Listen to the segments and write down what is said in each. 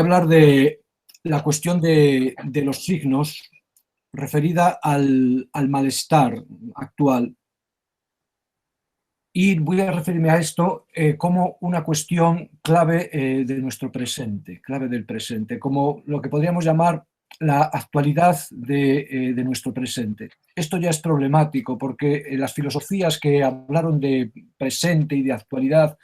hablar de la cuestión de los signos referida al malestar actual. Y voy a referirme a esto como una cuestión clave de nuestro presente, clave del presente, como lo que podríamos llamar la actualidad de nuestro presente. Esto ya es problemático porque las filosofías que hablaron de presente y de actualidad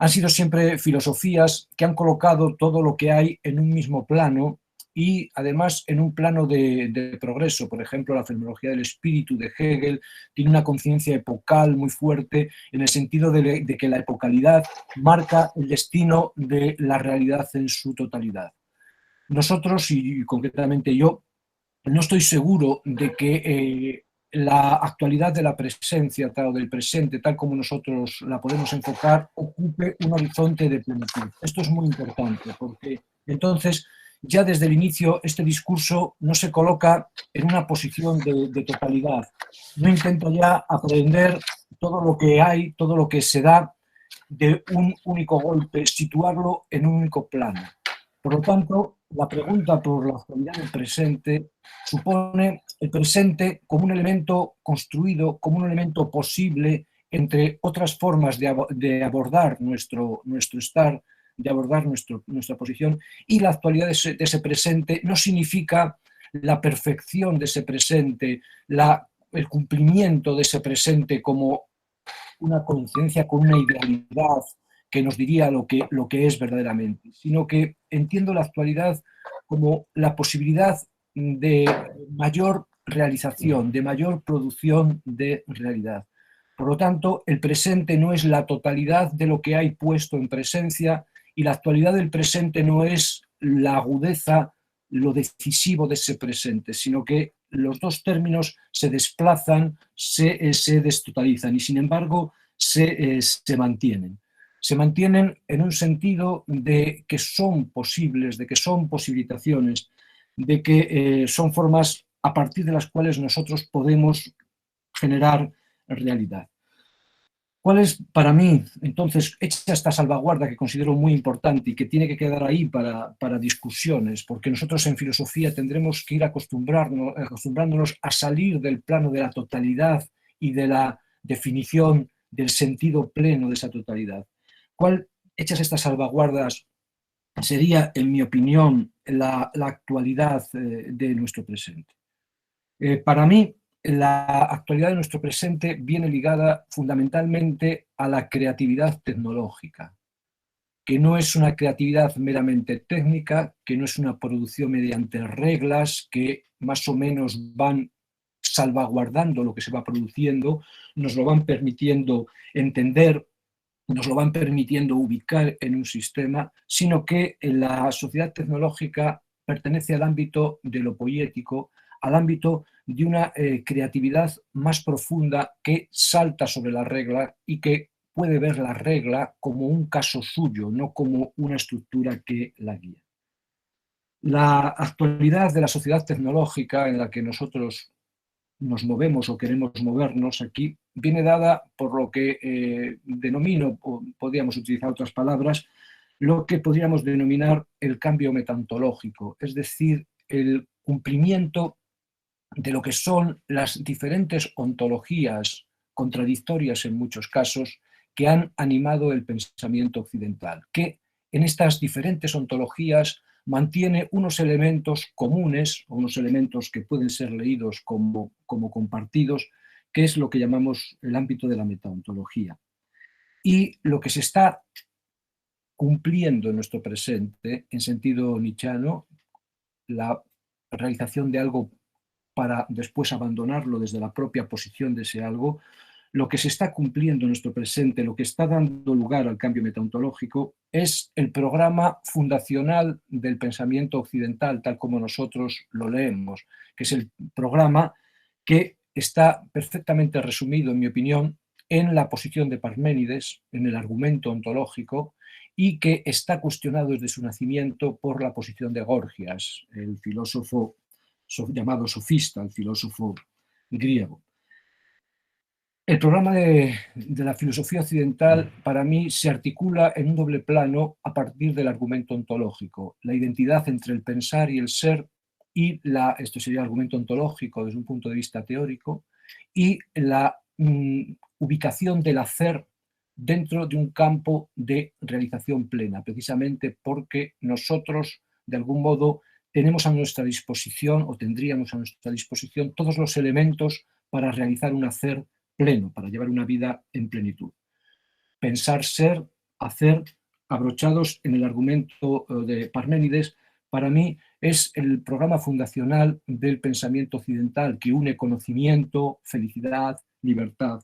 han sido siempre filosofías que han colocado todo lo que hay en un mismo plano y además en un plano de progreso. Por ejemplo, la fenomenología del espíritu de Hegel tiene una conciencia epocal muy fuerte en el sentido de que la epocalidad marca el destino de la realidad en su totalidad. Nosotros, y concretamente yo, no estoy seguro de que la actualidad de la presencia o del presente, tal como nosotros la podemos enfocar, ocupe un horizonte de plenitud. Esto es muy importante porque entonces ya desde el inicio este discurso no se coloca en una posición de totalidad. No intenta ya aprender todo lo que hay, todo lo que se da de un único golpe, situarlo en un único plano. Por lo tanto, la pregunta por la actualidad del presente supone el presente como un elemento construido, como un elemento posible entre otras formas de abordar nuestro estar, de abordar nuestra posición, y la actualidad de ese presente no significa la perfección de ese presente, el cumplimiento de ese presente como una conciencia con una idealidad que nos diría lo que es verdaderamente, sino que entiendo la actualidad como la posibilidad de mayor realización, de mayor producción de realidad. Por lo tanto, el presente no es la totalidad de lo que hay puesto en presencia y la actualidad del presente no es la agudeza, lo decisivo de ese presente, sino que los dos términos se desplazan, se destotalizan y sin embargo se mantienen. Se mantienen en un sentido de que son posibles, de que son posibilitaciones, de que son formas a partir de las cuales nosotros podemos generar realidad. ¿Cuál es para mí, entonces, hecha esta salvaguarda que considero muy importante y que tiene que quedar ahí para discusiones? Porque nosotros en filosofía tendremos que ir acostumbrándonos a salir del plano de la totalidad y de la definición del sentido pleno de esa totalidad. ¿Cuál, hechas estas salvaguardas, sería, en mi opinión, la actualidad de nuestro presente? Para mí, la actualidad de nuestro presente viene ligada fundamentalmente a la creatividad tecnológica, que no es una creatividad meramente técnica, que no es una producción mediante reglas que más o menos van salvaguardando lo que se va produciendo, nos lo van permitiendo entender, nos lo van permitiendo ubicar en un sistema, sino que la sociedad tecnológica pertenece al ámbito de lo poético, al ámbito de una creatividad más profunda que salta sobre la regla y que puede ver la regla como un caso suyo, no como una estructura que la guía. La actualidad de la sociedad tecnológica en la que nosotros nos movemos o queremos movernos aquí, viene dada por lo que denomino, o podríamos utilizar otras palabras, lo que podríamos denominar el cambio metantológico, es decir, el cumplimiento de lo que son las diferentes ontologías, contradictorias en muchos casos, que han animado el pensamiento occidental, que en estas diferentes ontologías mantiene unos elementos comunes, o unos elementos que pueden ser leídos como compartidos, que es lo que llamamos el ámbito de la metaontología. Y lo que se está cumpliendo en nuestro presente, en sentido nietzscheano, la realización de algo para después abandonarlo desde la propia posición de ese algo, lo que se está cumpliendo en nuestro presente, lo que está dando lugar al cambio metaontológico, es el programa fundacional del pensamiento occidental, tal como nosotros lo leemos, que es el programa que está perfectamente resumido, en mi opinión, en la posición de Parménides, en el argumento ontológico, y que está cuestionado desde su nacimiento por la posición de Gorgias, el filósofo llamado sofista, el filósofo griego. El programa de la filosofía occidental para mí se articula en un doble plano a partir del argumento ontológico, la identidad entre el pensar y el ser, y esto sería el argumento ontológico desde un punto de vista teórico, y la ubicación del hacer dentro de un campo de realización plena, precisamente porque nosotros, de algún modo, tenemos a nuestra disposición, o tendríamos a nuestra disposición, todos los elementos para realizar un hacer pleno, para llevar una vida en plenitud. Pensar, ser, hacer, abrochados en el argumento de Parménides, para mí es el programa fundacional del pensamiento occidental que une conocimiento, felicidad, libertad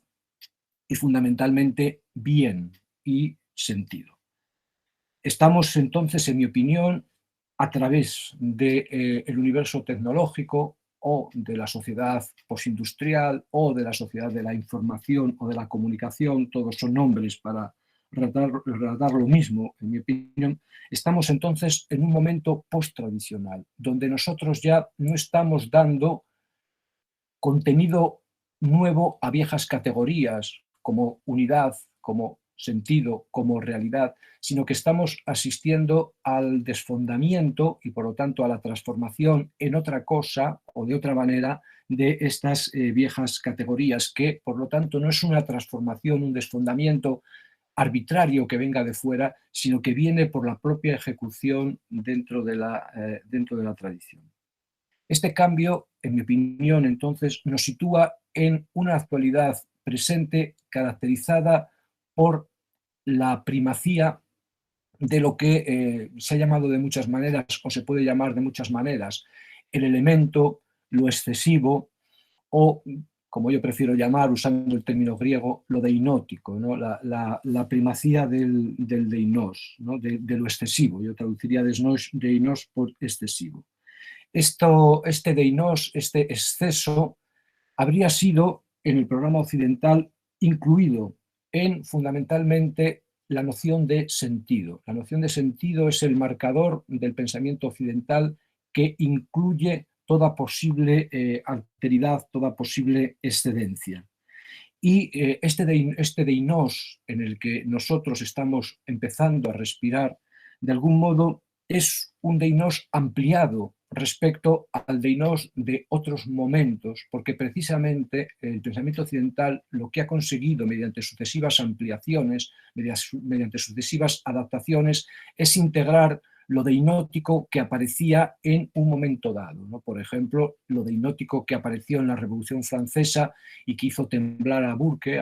y fundamentalmente bien y sentido. Estamos entonces, en mi opinión, a través del universo tecnológico o de la sociedad postindustrial o de la sociedad de la información o de la comunicación, todos son nombres para relatar lo mismo, en mi opinión, estamos entonces en un momento post-tradicional, donde nosotros ya no estamos dando contenido nuevo a viejas categorías como unidad, como sentido, como realidad, sino que estamos asistiendo al desfondamiento y por lo tanto a la transformación en otra cosa o de otra manera de estas viejas categorías, que por lo tanto no es una transformación, un desfondamiento arbitrario que venga de fuera, sino que viene por la propia ejecución dentro de la tradición. Este cambio, en mi opinión, entonces, nos sitúa en una actualidad presente caracterizada por la primacía de lo que se ha llamado de muchas maneras, o se puede llamar de muchas maneras, el elemento, lo excesivo, o, como yo prefiero llamar, usando el término griego, lo deinótico, ¿no? La primacía del deinos, ¿no? de lo excesivo. Yo traduciría deinos por excesivo. Este deinos, este exceso, habría sido en el programa occidental incluido en fundamentalmente la noción de sentido. La noción de sentido es el marcador del pensamiento occidental que incluye toda posible alteridad, toda posible excedencia. Y este deinos en el que nosotros estamos empezando a respirar, de algún modo es un deinos ampliado respecto al deinos de otros momentos, porque precisamente el pensamiento occidental lo que ha conseguido mediante sucesivas ampliaciones, mediante sucesivas adaptaciones, es integrar lo deinótico que aparecía en un momento dado, ¿no? Por ejemplo, lo deinótico que apareció en la Revolución Francesa y que hizo temblar a Burke,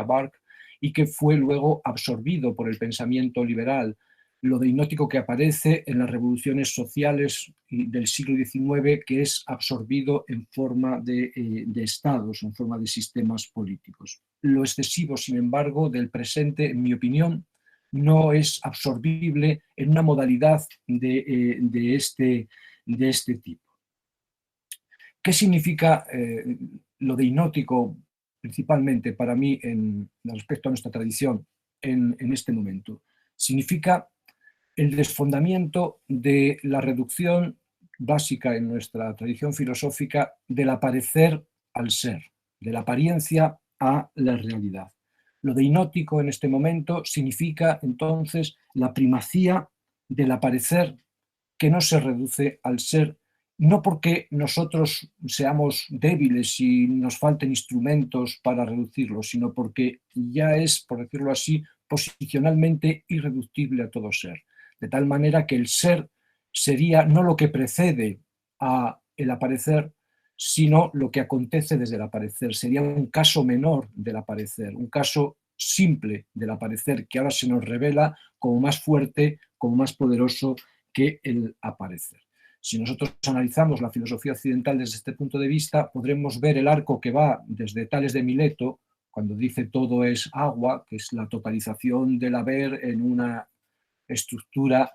y que fue luego absorbido por el pensamiento liberal, lo deinótico que aparece en las revoluciones sociales del siglo XIX, que es absorbido en forma de estados, en forma de sistemas políticos. Lo excesivo, sin embargo, del presente, en mi opinión, no es absorbible en una modalidad de este tipo. ¿Qué significa lo deinótico, principalmente para mí, respecto a nuestra tradición en este momento? Significa el desfondamiento de la reducción básica en nuestra tradición filosófica del aparecer al ser, de la apariencia a la realidad. Lo deinótico en este momento significa entonces la primacía del aparecer que no se reduce al ser, no porque nosotros seamos débiles y nos falten instrumentos para reducirlo, sino porque ya es, por decirlo así, posicionalmente irreductible a todo ser. De tal manera que el ser sería no lo que precede a el aparecer, sino lo que acontece desde el aparecer. Sería un caso menor del aparecer, un caso simple del aparecer, que ahora se nos revela como más fuerte, como más poderoso que el aparecer. Si nosotros analizamos la filosofía occidental desde este punto de vista, podremos ver el arco que va desde Tales de Mileto, cuando dice todo es agua, que es la totalización del haber en una estructura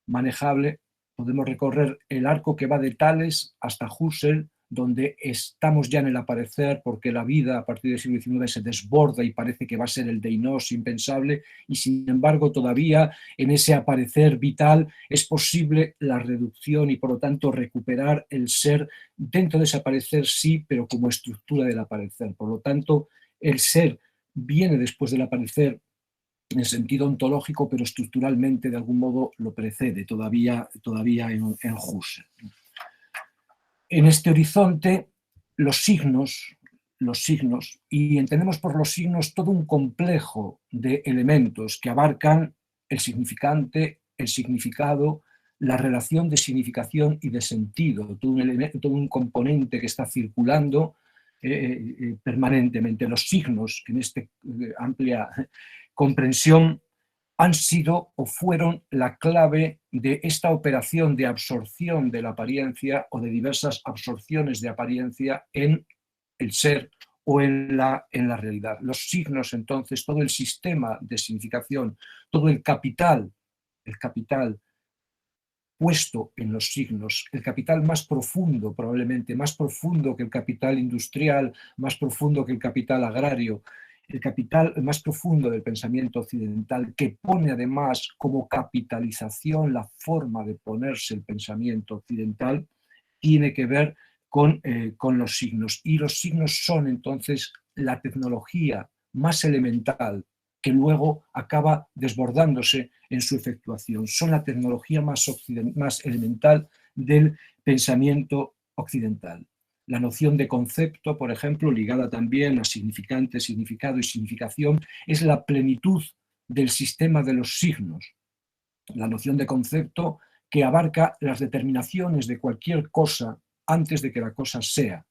manejable. Podemos recorrer el arco que va de Tales hasta Husserl, donde estamos ya en el aparecer, porque la vida a partir del siglo XIX se desborda y parece que va a ser el deinos impensable, y sin embargo todavía en ese aparecer vital es posible la reducción y por lo tanto recuperar el ser dentro de ese aparecer, sí, pero como estructura del aparecer. Por lo tanto, el ser viene después del aparecer en el sentido ontológico, pero estructuralmente de algún modo lo precede, todavía en Husserl. En este horizonte, los signos, y entendemos por los signos todo un complejo de elementos que abarcan el significante, el significado, la relación de significación y de sentido, todo un componente que está circulando permanentemente. Los signos, en esta amplia comprensión, han sido o fueron la clave de esta operación de absorción de la apariencia o de diversas absorciones de apariencia en el ser o en la realidad. Los signos, entonces, todo el sistema de significación, todo el capital puesto en los signos, el capital más profundo, probablemente más profundo que el capital industrial, más profundo que el capital agrario, el capital más profundo del pensamiento occidental, que pone además como capitalización la forma de ponerse el pensamiento occidental, tiene que ver con los signos. Y los signos son entonces la tecnología más elemental que luego acaba desbordándose en su efectuación. Son la tecnología más elemental del pensamiento occidental. La noción de concepto, por ejemplo, ligada también a significante, significado y significación, es la plenitud del sistema de los signos. La noción de concepto que abarca las determinaciones de cualquier cosa antes de que la cosa sea.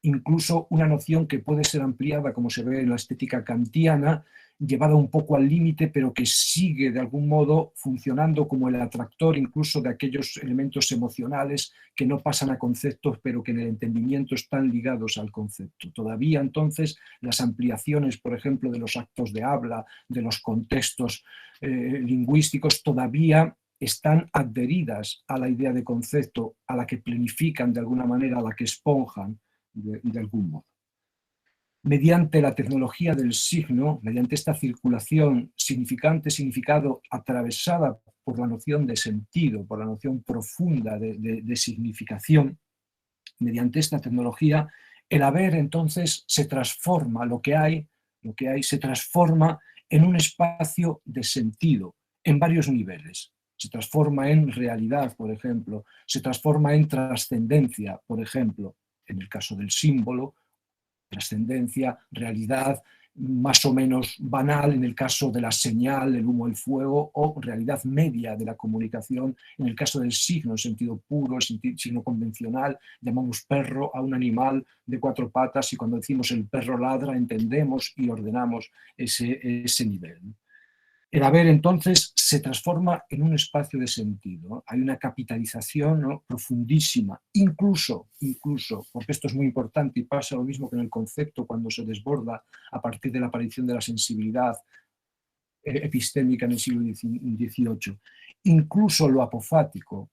Incluso una noción que puede ser ampliada, como se ve en la estética kantiana, llevada un poco al límite, pero que sigue de algún modo funcionando como el atractor incluso de aquellos elementos emocionales que no pasan a conceptos, pero que en el entendimiento están ligados al concepto. Todavía entonces las ampliaciones, por ejemplo, de los actos de habla, de los contextos lingüísticos, todavía están adheridas a la idea de concepto, a la que planifican de alguna manera, a la que esponjan de algún modo. Mediante la tecnología del signo, mediante esta circulación significante-significado atravesada por la noción de sentido, por la noción profunda de significación, mediante esta tecnología, el haber entonces se transforma, lo que hay se transforma en un espacio de sentido en varios niveles. Se transforma en realidad, por ejemplo, se transforma en trascendencia, por ejemplo, en el caso del símbolo, trascendencia, realidad más o menos banal en el caso de la señal, el humo, el fuego, o realidad media de la comunicación en el caso del signo, en sentido puro, el signo convencional. Llamamos perro a un animal de cuatro patas y cuando decimos el perro ladra entendemos y ordenamos ese nivel. El haber entonces se transforma en un espacio de sentido, ¿no? Hay una capitalización, ¿no?, profundísima, incluso, porque esto es muy importante y pasa lo mismo que en el concepto cuando se desborda a partir de la aparición de la sensibilidad epistémica en el siglo XVIII, incluso lo apofático,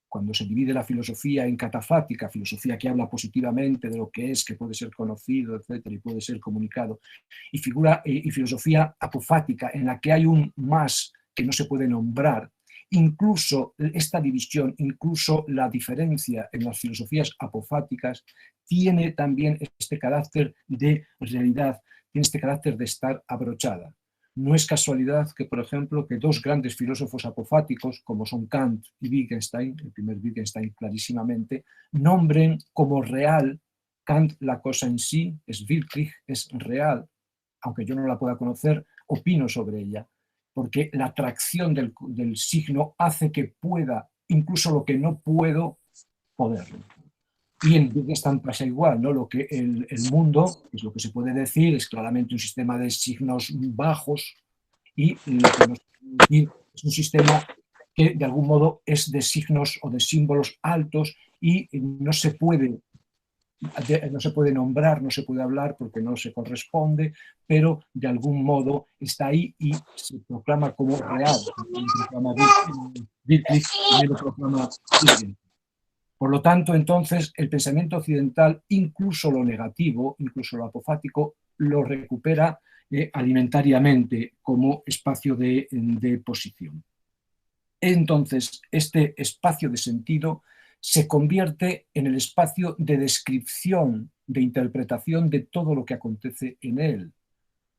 cuando se divide la filosofía en catafática, filosofía que habla positivamente de lo que es, que puede ser conocido, etcétera, y puede ser comunicado, y filosofía apofática, en la que hay un más que no se puede nombrar. Incluso esta división, incluso la diferencia en las filosofías apofáticas, tiene también este carácter de realidad, tiene este carácter de estar abrochada. No es casualidad que, por ejemplo, que dos grandes filósofos apofáticos, como son Kant y Wittgenstein, el primer Wittgenstein clarísimamente, nombren como real Kant la cosa en sí, es wirklich, es real, aunque yo no la pueda conocer, opino sobre ella, porque la atracción del signo hace que pueda, incluso lo que no puedo, poderlo. Y en Wittgenstein pasa igual, ¿no? Lo que el mundo, es lo que se puede decir, es claramente un sistema de signos bajos y lo que nos puede decir es un sistema que de algún modo es de signos o de símbolos altos y no se puede nombrar, no se puede hablar porque no se corresponde, pero de algún modo está ahí y se proclama como real. También lo proclama Wittgenstein. Por lo tanto, entonces, el pensamiento occidental, incluso lo negativo, incluso lo apofático, lo recupera alimentariamente como espacio de posición. Entonces, este espacio de sentido se convierte en el espacio de descripción, de interpretación de todo lo que acontece en él.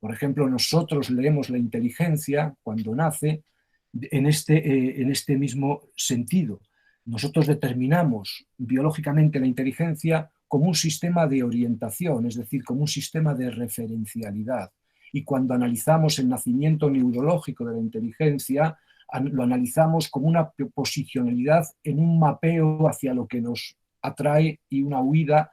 Por ejemplo, nosotros leemos la inteligencia cuando nace en este mismo sentido. Nosotros determinamos biológicamente la inteligencia como un sistema de orientación, es decir, como un sistema de referencialidad. Y cuando analizamos el nacimiento neurológico de la inteligencia, lo analizamos como una posicionalidad en un mapeo hacia lo que nos atrae y una huida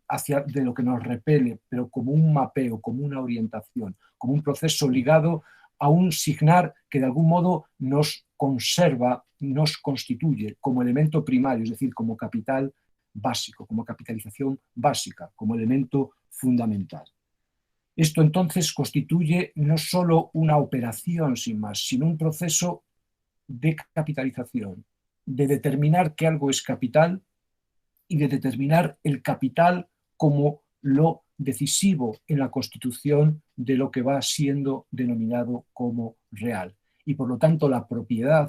hacia de lo que nos repele, pero como un mapeo, como una orientación, como un proceso ligado a un signar que de algún modo nos conserva, nos constituye como elemento primario, es decir, como capital básico, como capitalización básica, como elemento fundamental. Esto entonces constituye no solo una operación sin más, sino un proceso de capitalización, de determinar que algo es capital y de determinar el capital como lo decisivo en la constitución de lo que va siendo denominado como real. Y por lo tanto la propiedad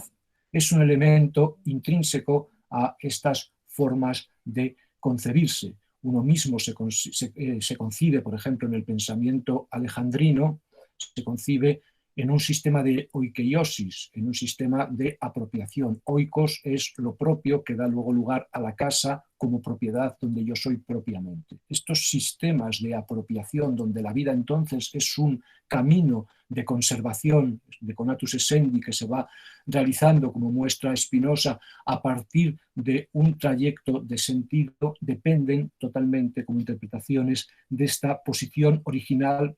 es un elemento intrínseco a estas formas de concebirse. Uno mismo se concibe, por ejemplo, en el pensamiento alejandrino, se concibe en un sistema de oikeiosis, en un sistema de apropiación. Oikos es lo propio que da luego lugar a la casa como propiedad donde yo soy propiamente. Estos sistemas de apropiación donde la vida entonces es un camino de conservación, de conatus essendi, que se va realizando, como muestra Spinoza, a partir de un trayecto de sentido, dependen totalmente como interpretaciones de esta posición original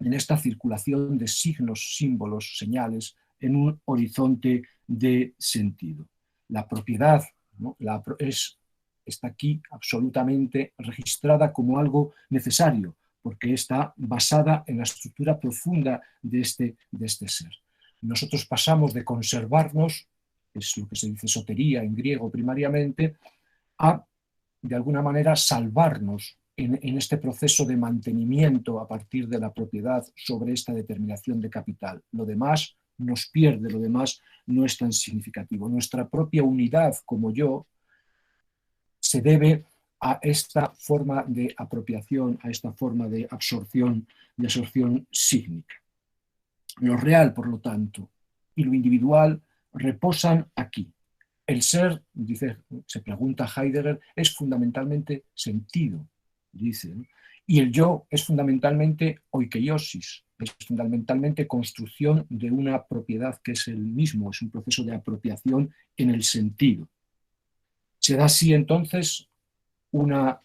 en esta circulación de signos, símbolos, señales en un horizonte de sentido. La propiedad, ¿no? Está aquí absolutamente registrada como algo necesario, porque está basada en la estructura profunda de este ser. Nosotros pasamos de conservarnos, es lo que se dice sotería en griego primariamente, a, de alguna manera, salvarnos en este proceso de mantenimiento a partir de la propiedad sobre esta determinación de capital. Lo demás nos pierde, lo demás no es tan significativo. Nuestra propia unidad como yo se debe a esta forma de apropiación, a esta forma de absorción sígnica. Lo real, por lo tanto, y lo individual reposan aquí. El ser, se pregunta Heidegger, es fundamentalmente sentido, dice, ¿no? Y el yo es fundamentalmente oikeiosis, es fundamentalmente construcción de una propiedad que es el mismo, es un proceso de apropiación en el sentido. Se da así entonces una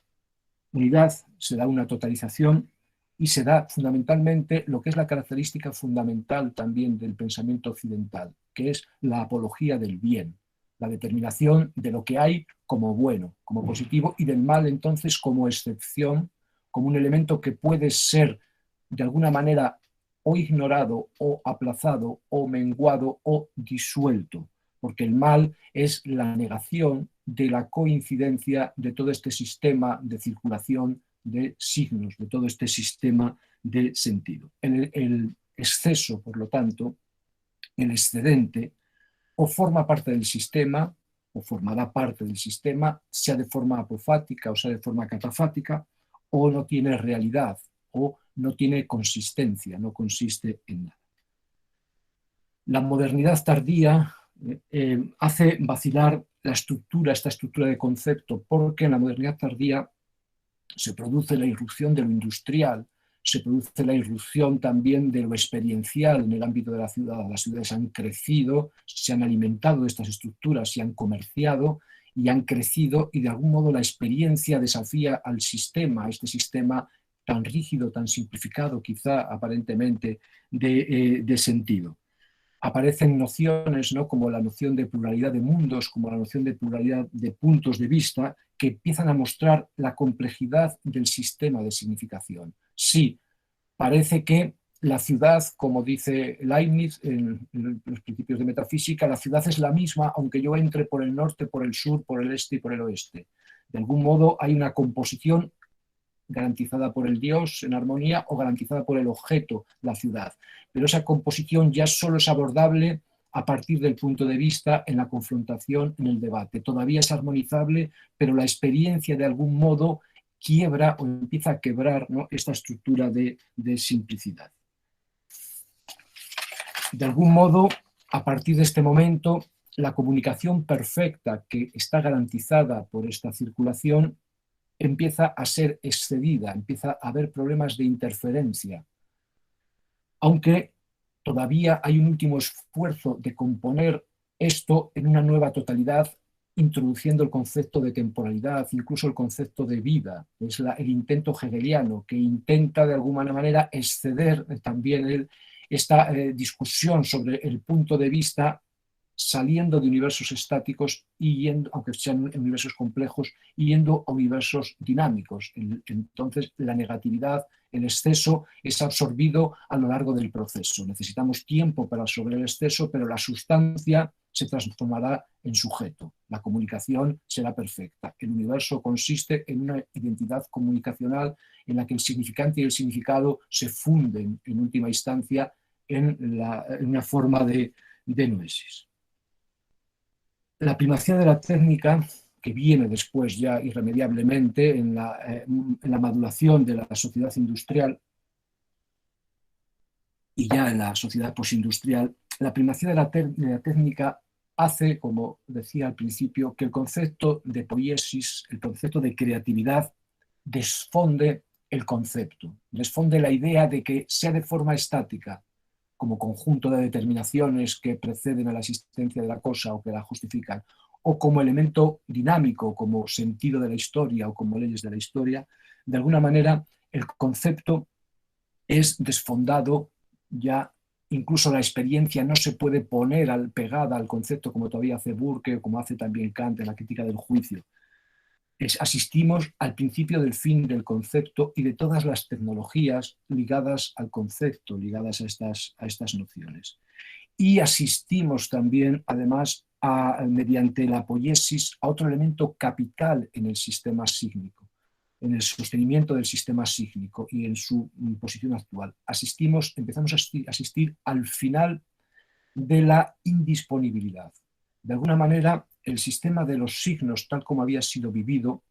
unidad, se da una totalización y se da fundamentalmente lo que es la característica fundamental también del pensamiento occidental, que es la apología del bien, la determinación de lo que hay como bueno, como positivo, y del mal entonces como excepción, como un elemento que puede ser de alguna manera o ignorado o aplazado o menguado o disuelto, porque el mal es la negación de la coincidencia de todo este sistema de circulación de signos, de todo este sistema de sentido. El exceso, por lo tanto, el excedente, o forma parte del sistema, o formará parte del sistema, sea de forma apofática o sea de forma catafática, o no tiene realidad, o no tiene consistencia, no consiste en nada. La modernidad tardía hace vacilar esta estructura de concepto, porque en la modernidad tardía se produce la irrupción de lo industrial, se produce la irrupción también de lo experiencial en el ámbito de la ciudad. Las ciudades han crecido, se han alimentado de estas estructuras, se han comerciado y han crecido, y de algún modo la experiencia desafía al sistema, a este sistema tan rígido, tan simplificado, quizá aparentemente de sentido. Aparecen nociones, ¿no?, como la noción de pluralidad de mundos, como la noción de pluralidad de puntos de vista, que empiezan a mostrar la complejidad del sistema de significación. Sí, parece que la ciudad, como dice Leibniz en los principios de metafísica, la ciudad es la misma aunque yo entre por el norte, por el sur, por el este y por el oeste. De algún modo hay una composición garantizada por el Dios en armonía o garantizada por el objeto, la ciudad. Pero esa composición ya solo es abordable a partir del punto de vista en la confrontación, en el debate. Todavía es armonizable, pero la experiencia de algún modo quiebra o empieza a quebrar, ¿no?, esta estructura de simplicidad. De algún modo, a partir de este momento, la comunicación perfecta que está garantizada por esta circulación empieza a ser excedida, empieza a haber problemas de interferencia, aunque todavía hay un último esfuerzo de componer esto en una nueva totalidad, introduciendo el concepto de temporalidad, incluso el concepto de vida. Es el intento hegeliano, que intenta de alguna manera exceder también esta discusión sobre el punto de vista, saliendo de universos estáticos y yendo, aunque sean universos complejos, y yendo a universos dinámicos. Entonces, la negatividad, el exceso, es absorbido a lo largo del proceso. Necesitamos tiempo para absorber el exceso, pero la sustancia se transformará en sujeto. La comunicación será perfecta. El universo consiste en una identidad comunicacional en la que el significante y el significado se funden en última instancia en una forma de noesis. La primacía de la técnica, que viene después ya irremediablemente en la maduración de la sociedad industrial y ya en la sociedad postindustrial, la primacía de la técnica hace, como decía al principio, que el concepto de poiesis, el concepto de creatividad, desfonde el concepto, desfonde la idea de que sea de forma estática, como conjunto de determinaciones que preceden a la existencia de la cosa o que la justifican, o como elemento dinámico, como sentido de la historia o como leyes de la historia. De alguna manera, el concepto es desfondado ya. Incluso la experiencia no se puede poner pegada al concepto, como todavía hace Burke o como hace también Kant en la crítica del juicio. Asistimos al principio del fin del concepto y de todas las tecnologías ligadas al concepto, ligadas a estas nociones. Y asistimos también, además, mediante la poiesis, a otro elemento capital en el sistema sígnico, en el sostenimiento del sistema sígnico y en su posición actual. Empezamos a asistir al final de la indisponibilidad. De alguna manera, el sistema de los signos, tal como había sido vivido,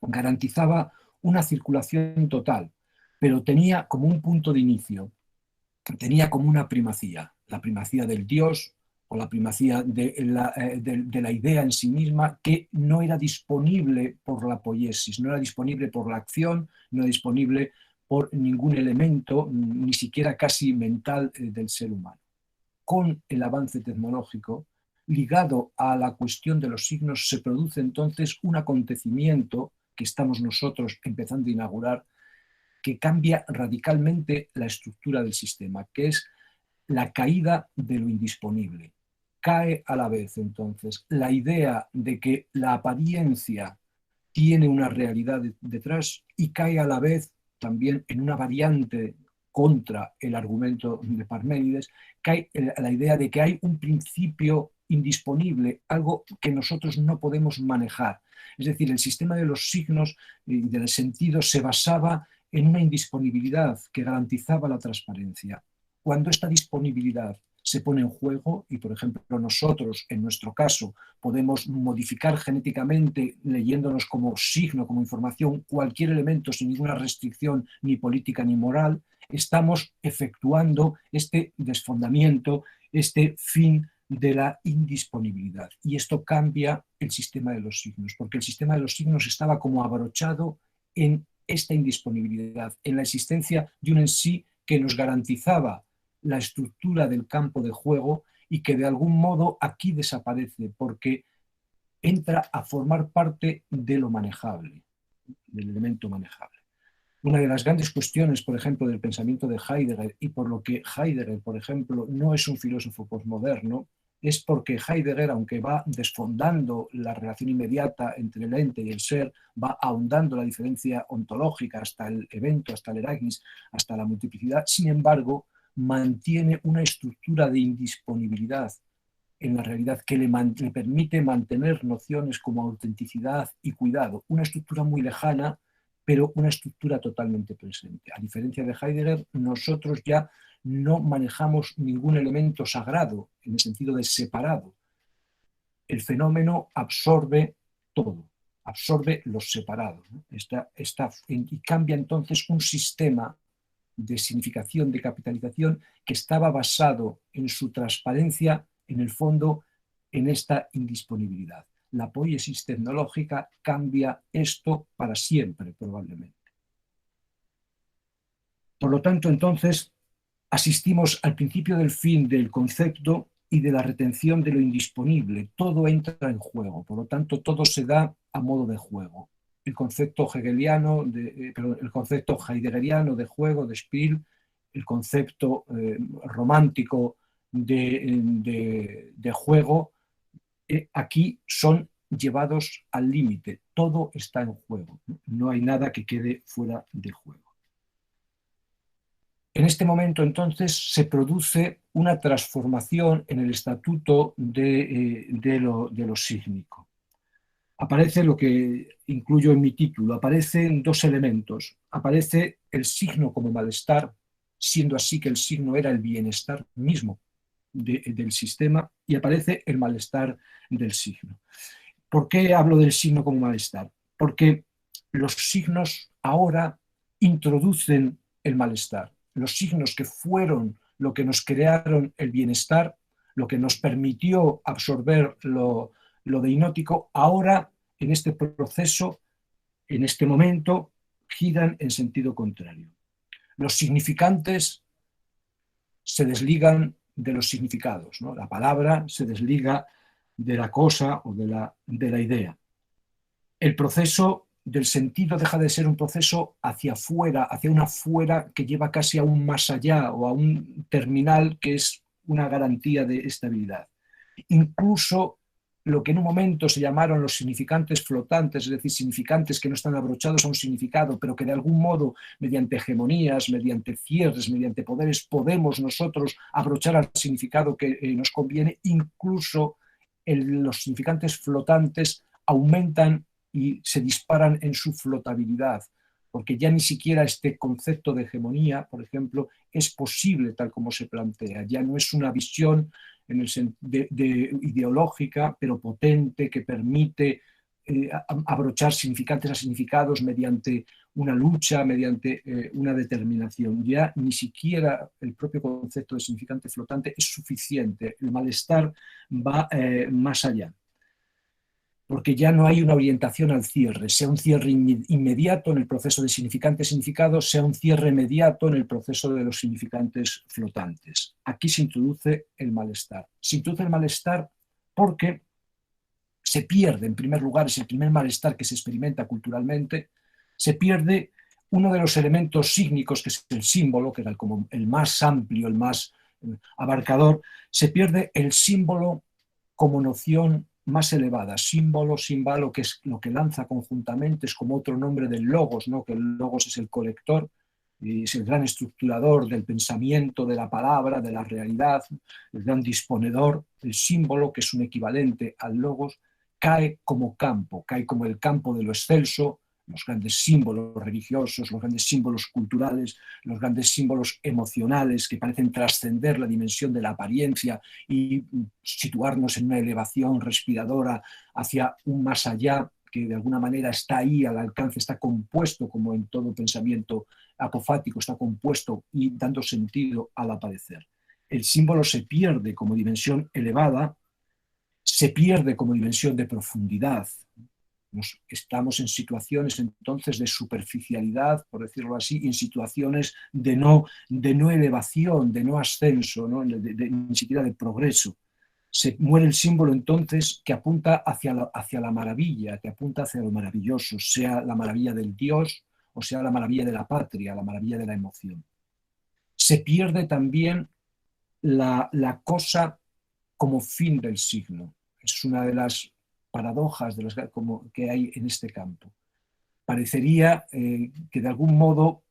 garantizaba una circulación total, pero tenía como un punto de inicio, tenía como una primacía, la primacía del Dios o la primacía de la idea en sí misma, que no era disponible por la poiesis, no era disponible por la acción, no era disponible por ningún elemento, ni siquiera casi mental del ser humano. Con el avance tecnológico, ligado a la cuestión de los signos, se produce entonces un acontecimiento que estamos nosotros empezando a inaugurar, que cambia radicalmente la estructura del sistema, que es la caída de lo indisponible. Cae a la vez, entonces, la idea de que la apariencia tiene una realidad detrás y cae a la vez también en una variante contra el argumento de Parménides, cae la idea de que hay un principio indisponible, algo que nosotros no podemos manejar. Es decir, el sistema de los signos y del sentido se basaba en una indisponibilidad que garantizaba la transparencia. Cuando esta disponibilidad se pone en juego, y por ejemplo nosotros, en nuestro caso, podemos modificar genéticamente, leyéndonos como signo, como información, cualquier elemento sin ninguna restricción ni política ni moral, estamos efectuando este desfondamiento, este fin de la indisponibilidad. Y esto cambia el sistema de los signos, porque el sistema de los signos estaba como abrochado en esta indisponibilidad, en la existencia de un en sí que nos garantizaba la estructura del campo de juego y que de algún modo aquí desaparece porque entra a formar parte de lo manejable, del elemento manejable. Una de las grandes cuestiones, por ejemplo, del pensamiento de Heidegger, y por lo que Heidegger, por ejemplo, no es un filósofo posmoderno, es porque Heidegger, aunque va desfondando la relación inmediata entre el ente y el ser, va ahondando la diferencia ontológica hasta el evento, hasta el eragis, hasta la multiplicidad, sin embargo, mantiene una estructura de indisponibilidad en la realidad que le permite mantener nociones como autenticidad y cuidado, una estructura muy lejana, pero una estructura totalmente presente. A diferencia de Heidegger, nosotros ya no manejamos ningún elemento sagrado en el sentido de separado. El fenómeno absorbe todo. absorbe los separados, ¿no? Y cambia entonces un sistema de significación, de capitalización, que estaba basado en su transparencia, en el fondo, en esta indisponibilidad. La poiesis tecnológica cambia esto para siempre, probablemente. Por lo tanto, entonces, asistimos al principio del fin del concepto y de la retención de lo indisponible. Todo entra en juego, por lo tanto, todo se da a modo de juego. El concepto hegeliano, el concepto heideggeriano de juego, de Spiel, el concepto romántico de juego, aquí son llevados al límite. Todo está en juego, ¿no? No hay nada que quede fuera de juego. En este momento, entonces, se produce una transformación en el estatuto de lo sígnico. Aparece lo que incluyo en mi título, aparecen dos elementos. Aparece el signo como malestar, siendo así que el signo era el bienestar mismo del sistema, y aparece el malestar del signo. ¿Por qué hablo del signo como malestar? Porque los signos ahora introducen el malestar. Los signos que fueron lo que nos crearon el bienestar, lo que nos permitió absorber lo deinótico, ahora en este proceso, en este momento, giran en sentido contrario. Los significantes se desligan de los significados, ¿no? La palabra se desliga de la cosa o de la idea. El proceso del sentido deja de ser un proceso hacia afuera, hacia una afuera que lleva casi a un más allá o a un terminal que es una garantía de estabilidad. Incluso lo que en un momento se llamaron los significantes flotantes, es decir, significantes que no están abrochados a un significado, pero que de algún modo, mediante hegemonías, mediante cierres, mediante poderes, podemos nosotros abrochar al significado que nos conviene. Incluso los significantes flotantes aumentan y se disparan en su flotabilidad, porque ya ni siquiera este concepto de hegemonía, por ejemplo, es posible tal como se plantea. Ya no es una visión en el ideológica, pero potente, que permite abrochar significantes a significados mediante una lucha, mediante una determinación. Ya ni siquiera el propio concepto de significante flotante es suficiente. El malestar va más allá, porque ya no hay una orientación al cierre, sea un cierre inmediato en el proceso de significante-significado, sea un cierre inmediato en el proceso de los significantes flotantes. Aquí se introduce el malestar. Se introduce el malestar porque se pierde, en primer lugar, es el primer malestar que se experimenta culturalmente, se pierde uno de los elementos sígnicos, que es el símbolo, que era como el más amplio, el más abarcador. Se pierde el símbolo como noción más elevada, símbolo, símbolo, que es lo que lanza conjuntamente, es como otro nombre del logos, ¿no? Que el logos es el colector y es el gran estructurador del pensamiento, de la palabra, de la realidad, el gran disponedor. El símbolo, que es un equivalente al logos, cae como campo, cae como el campo de lo excelso, los grandes símbolos religiosos, los grandes símbolos culturales, los grandes símbolos emocionales que parecen trascender la dimensión de la apariencia y situarnos en una elevación respiradora hacia un más allá que de alguna manera está ahí al alcance, está compuesto, como en todo pensamiento apofático, está compuesto y dando sentido al aparecer. El símbolo se pierde como dimensión elevada, se pierde como dimensión de profundidad. Estamos en situaciones entonces de superficialidad, por decirlo así, y en situaciones de no elevación, de no ascenso, ¿no? Ni siquiera de progreso. Se muere el símbolo entonces que apunta hacia la maravilla, que apunta hacia lo maravilloso, sea la maravilla del Dios o sea la maravilla de la patria, la maravilla de la emoción. Se pierde también la cosa como fin del signo. Es una de las paradojas que hay en este campo. Parecería que de algún modo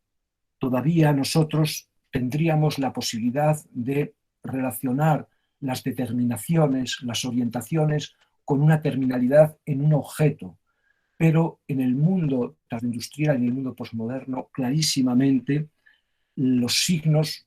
todavía nosotros tendríamos la posibilidad de relacionar las determinaciones, las orientaciones, con una terminalidad en un objeto. Pero en el mundo industrial y en el mundo posmoderno, clarísimamente, los signos,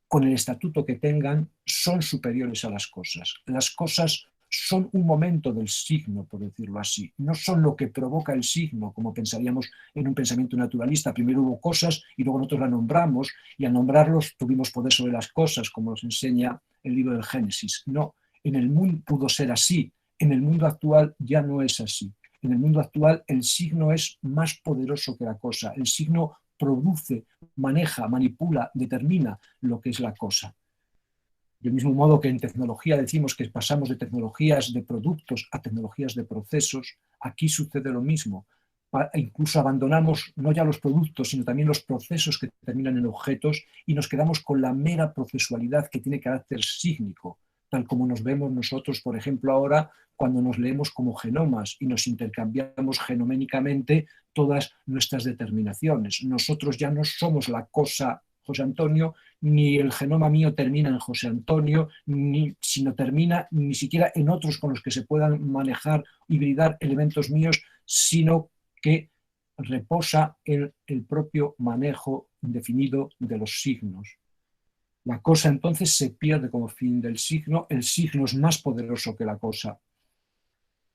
con el estatuto que tengan, son superiores a las cosas. Las cosas son un momento del signo, por decirlo así. No son lo que provoca el signo, como pensaríamos en un pensamiento naturalista. Primero hubo cosas y luego nosotros las nombramos, y al nombrarlos tuvimos poder sobre las cosas, como nos enseña el libro del Génesis. No, en el mundo pudo ser así. En el mundo actual ya no es así. En el mundo actual el signo es más poderoso que la cosa. El signo produce, maneja, manipula, determina lo que es la cosa. Del mismo modo que en tecnología decimos que pasamos de tecnologías de productos a tecnologías de procesos, aquí sucede lo mismo. Incluso abandonamos no ya los productos, sino también los procesos que terminan en objetos, y nos quedamos con la mera procesualidad que tiene carácter sígnico, tal como nos vemos nosotros, por ejemplo, ahora cuando nos leemos como genomas y nos intercambiamos genoménicamente todas nuestras determinaciones. Nosotros ya no somos la cosa José Antonio, ni el genoma mío termina en José Antonio, sino termina ni siquiera en otros con los que se puedan manejar, hibridar elementos míos, sino que reposa en el propio manejo indefinido de los signos. La cosa entonces se pierde como fin del signo, el signo es más poderoso que la cosa.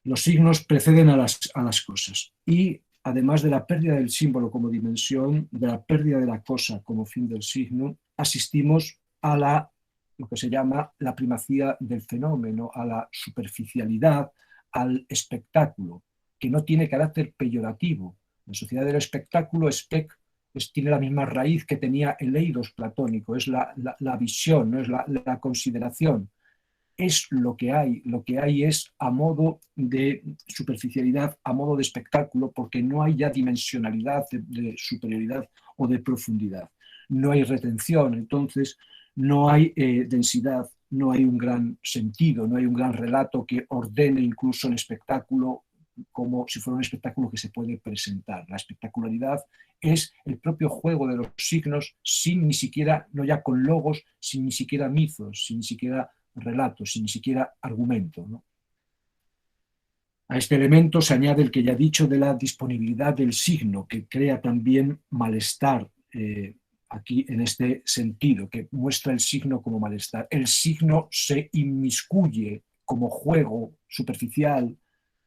Los signos preceden a las cosas, y además de la pérdida del símbolo como dimensión, de la pérdida de la cosa como fin del signo, asistimos a lo que se llama la primacía del fenómeno, a la superficialidad, al espectáculo, que no tiene carácter peyorativo. La sociedad del espectáculo, tiene la misma raíz que tenía el eidos platónico, es la visión, no es la consideración. Es lo que hay es a modo de superficialidad, a modo de espectáculo, porque no hay ya dimensionalidad de superioridad o de profundidad. No hay retención, entonces no hay densidad, no hay un gran sentido, no hay un gran relato que ordene incluso el espectáculo como si fuera un espectáculo que se puede presentar. La espectacularidad es el propio juego de los signos sin ni siquiera, no ya con logos, sin ni siquiera mitos, sin ni siquiera relatos, sin ni siquiera argumento, ¿no? A este elemento se añade el que ya he dicho de la disponibilidad del signo, que crea también malestar aquí en este sentido, que muestra el signo como malestar. El signo se inmiscuye como juego superficial,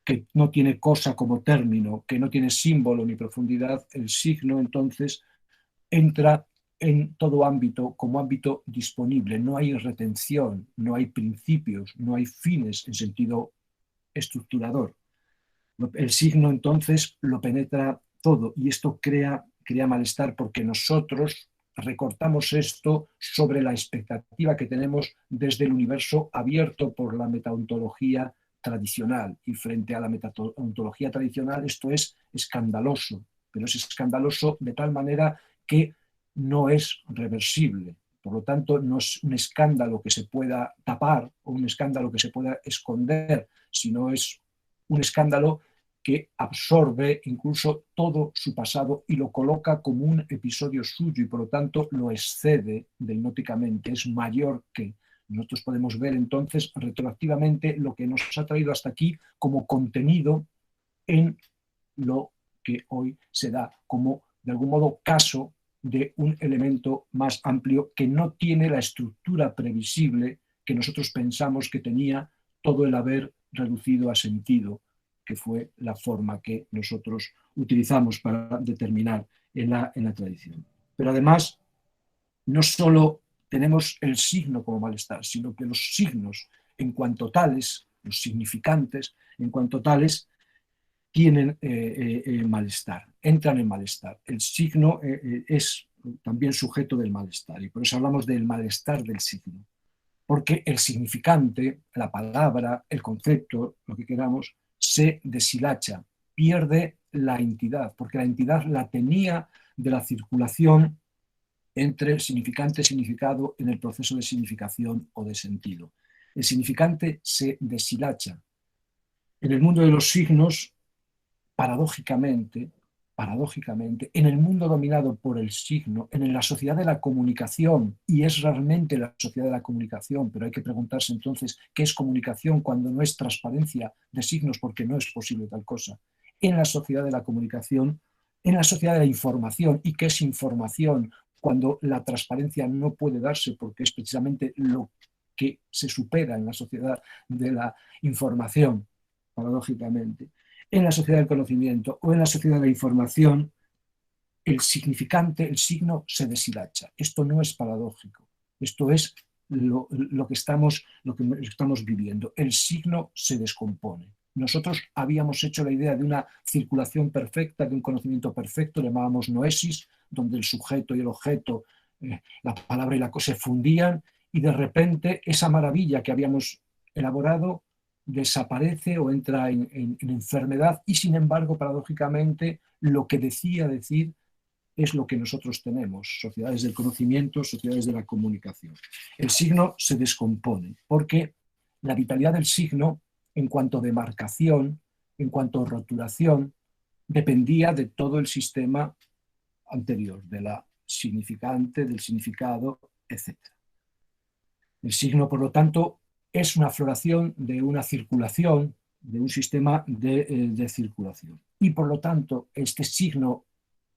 que no tiene cosa como término, que no tiene símbolo ni profundidad. El signo entonces entra en todo ámbito como ámbito disponible. No hay retención, no hay principios, no hay fines en sentido estructurador. El signo entonces lo penetra todo, y esto crea malestar, porque nosotros recortamos esto sobre la expectativa que tenemos desde el universo abierto por la metaontología tradicional, y frente a la metaontología tradicional esto es escandaloso, pero es escandaloso de tal manera que no es reversible. Por lo tanto, no es un escándalo que se pueda tapar o un escándalo que se pueda esconder, sino es un escándalo que absorbe incluso todo su pasado y lo coloca como un episodio suyo, y por lo tanto lo excede degnóticamente, es mayor que. Nosotros podemos ver entonces retroactivamente lo que nos ha traído hasta aquí como contenido en lo que hoy se da como, de algún modo, caso de un elemento más amplio que no tiene la estructura previsible que nosotros pensamos que tenía todo el haber reducido a sentido, que fue la forma que nosotros utilizamos para determinar en la tradición. Pero además, no solo tenemos el signo como malestar, sino que los signos en cuanto tales, los significantes en cuanto tales, tienen malestar, entran en malestar. El signo es también sujeto del malestar, y por eso hablamos del malestar del signo, porque el significante, la palabra, el concepto, lo que queramos, se deshilacha, pierde la entidad, porque la entidad la tenía de la circulación entre significante y significado en el proceso de significación o de sentido. El significante se deshilacha. En el mundo de los signos, paradójicamente, en el mundo dominado por el signo, en la sociedad de la comunicación, y es realmente la sociedad de la comunicación, pero hay que preguntarse entonces qué es comunicación cuando no es transparencia de signos, porque no es posible tal cosa. En la sociedad de la comunicación, en la sociedad de la información, ¿y qué es información cuando la transparencia no puede darse porque es precisamente lo que se supera en la sociedad de la información, paradójicamente. En la sociedad del conocimiento o en la sociedad de la información, el significante, el signo se deshilacha. Esto no es paradójico, esto es lo que estamos viviendo. El signo se descompone. Nosotros habíamos hecho la idea de una circulación perfecta, de un conocimiento perfecto, le llamábamos noesis, donde el sujeto y el objeto, la palabra y la cosa se fundían, y de repente esa maravilla que habíamos elaborado desaparece o entra en enfermedad, y sin embargo, paradójicamente, lo que decía decir es lo que nosotros tenemos: sociedades del conocimiento, sociedades de la comunicación. El signo se descompone porque la vitalidad del signo, en cuanto a demarcación, en cuanto a rotulación, dependía de todo el sistema anterior, de la significante, del significado, etc. El signo, por lo tanto, es una floración de una circulación, de un sistema de circulación. Y por lo tanto, este signo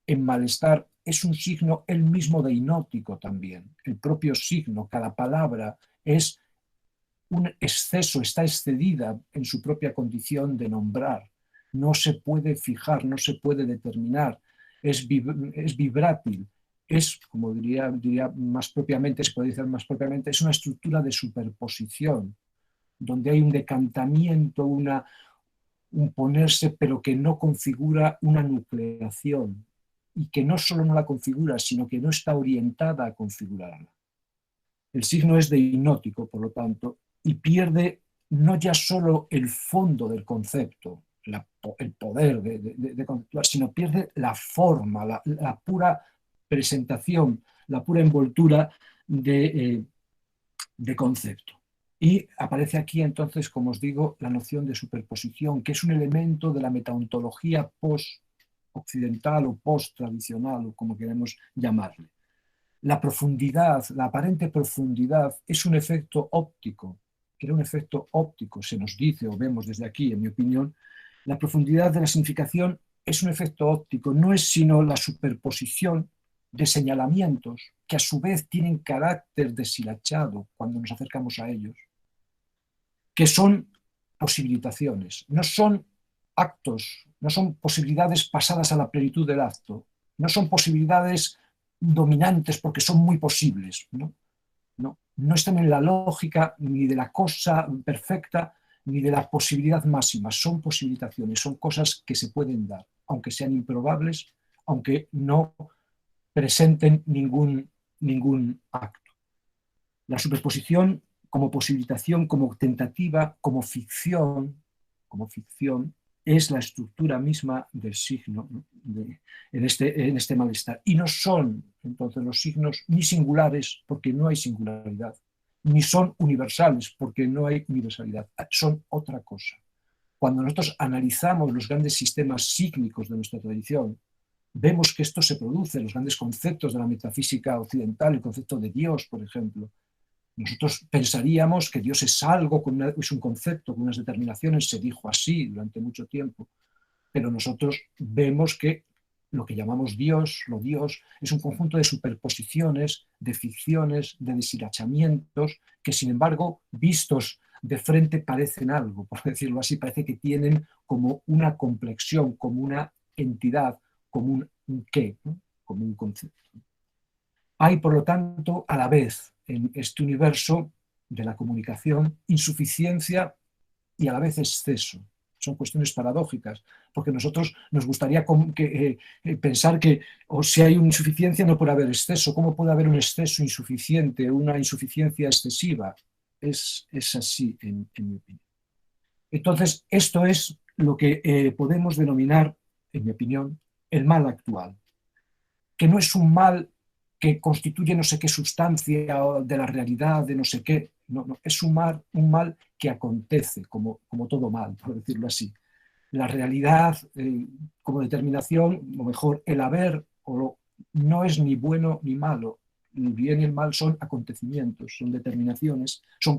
en malestar es un signo el mismo deinótico también. El propio signo, cada palabra, es un exceso, está excedida en su propia condición de nombrar. No se puede fijar, no se puede determinar, es vibrátil, es, como diría más propiamente, se puede decir más propiamente, es una estructura de superposición, donde hay un decantamiento, un ponerse, pero que no configura una nucleación, y que no solo no la configura, sino que no está orientada a configurarla. El signo es deinótico, por lo tanto, y pierde no ya solo el fondo del concepto, el poder de conceptuar, sino pierde la forma, la pura presentación, la pura envoltura de concepto. Y aparece aquí entonces, como os digo, la noción de superposición, que es un elemento de la metaontología post-occidental o post-tradicional, o como queremos llamarle. La profundidad, la aparente profundidad, es un efecto óptico, que era un efecto óptico, se nos dice o vemos desde aquí, en mi opinión. La profundidad de la significación es un efecto óptico, no es sino la superposición de señalamientos que a su vez tienen carácter deshilachado cuando nos acercamos a ellos, que son posibilitaciones, no son actos, no son posibilidades pasadas a la plenitud del acto, no son posibilidades dominantes porque son muy posibles, no están en la lógica ni de la cosa perfecta ni de la posibilidad máxima, son posibilitaciones, son cosas que se pueden dar, aunque sean improbables, aunque no presenten ningún acto. La superposición como posibilitación, como tentativa, como ficción, es la estructura misma del signo, ¿no? en este malestar. Y no son entonces los signos ni singulares, porque no hay singularidad, ni son universales, porque no hay universalidad, son otra cosa. Cuando nosotros analizamos los grandes sistemas sígnicos de nuestra tradición, vemos que esto se produce, los grandes conceptos de la metafísica occidental, el concepto de Dios, por ejemplo. Nosotros pensaríamos que Dios es algo, es un concepto con unas determinaciones, se dijo así durante mucho tiempo, pero nosotros vemos que lo que llamamos Dios, lo Dios, es un conjunto de superposiciones, de ficciones, de deshilachamientos, que sin embargo, vistos de frente parecen algo, por decirlo así, parece que tienen como una complexión, como una entidad, como un qué, ¿no? Como un concepto. Hay, por lo tanto, a la vez en este universo de la comunicación insuficiencia y a la vez exceso. Son cuestiones paradójicas, porque nosotros nos gustaría pensar que o si hay una insuficiencia no puede haber exceso. ¿Cómo puede haber un exceso insuficiente, una insuficiencia excesiva? Es así, en mi opinión. Entonces, esto es lo que podemos denominar, en mi opinión, el mal actual, que no es un mal que constituye no sé qué sustancia de la realidad, de no sé qué. No, es un mal que acontece, como todo mal, por decirlo así. La realidad como determinación, o mejor, el haber no es ni bueno ni malo. El bien y el mal son acontecimientos, son determinaciones, son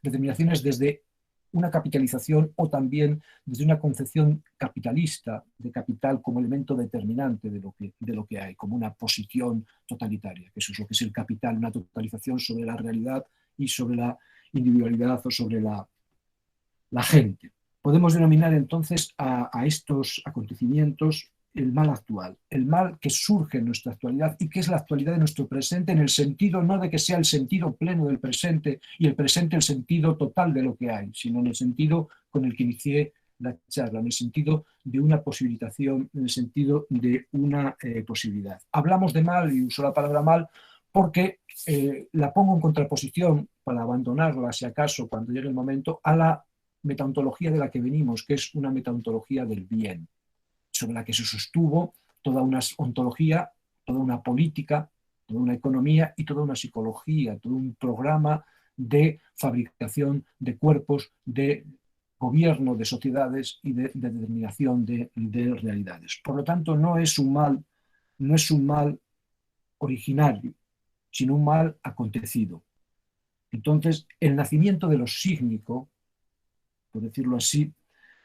determinaciones desde una capitalización o también desde una concepción capitalista de capital como elemento determinante de lo que hay, como una posición totalitaria, que eso es lo que es el capital, una totalización sobre la realidad y sobre la individualidad o sobre la gente. Podemos denominar entonces a estos acontecimientos el mal actual, el mal que surge en nuestra actualidad y que es la actualidad de nuestro presente, en el sentido no de que sea el sentido pleno del presente y el presente el sentido total de lo que hay, sino en el sentido con el que inicié la charla, en el sentido de una posibilitación, en el sentido de una posibilidad. Hablamos de mal, y uso la palabra mal, porque la pongo en contraposición, para abandonarla, si acaso, cuando llegue el momento, a la metaontología de la que venimos, que es una metaontología del bien, sobre la que se sostuvo toda una ontología, toda una política, toda una economía y toda una psicología, todo un programa de fabricación de cuerpos, de gobierno de sociedades y de determinación de realidades. Por lo tanto, no es un mal originario, sino un mal acontecido. Entonces, el nacimiento de lo sígnico, por decirlo así,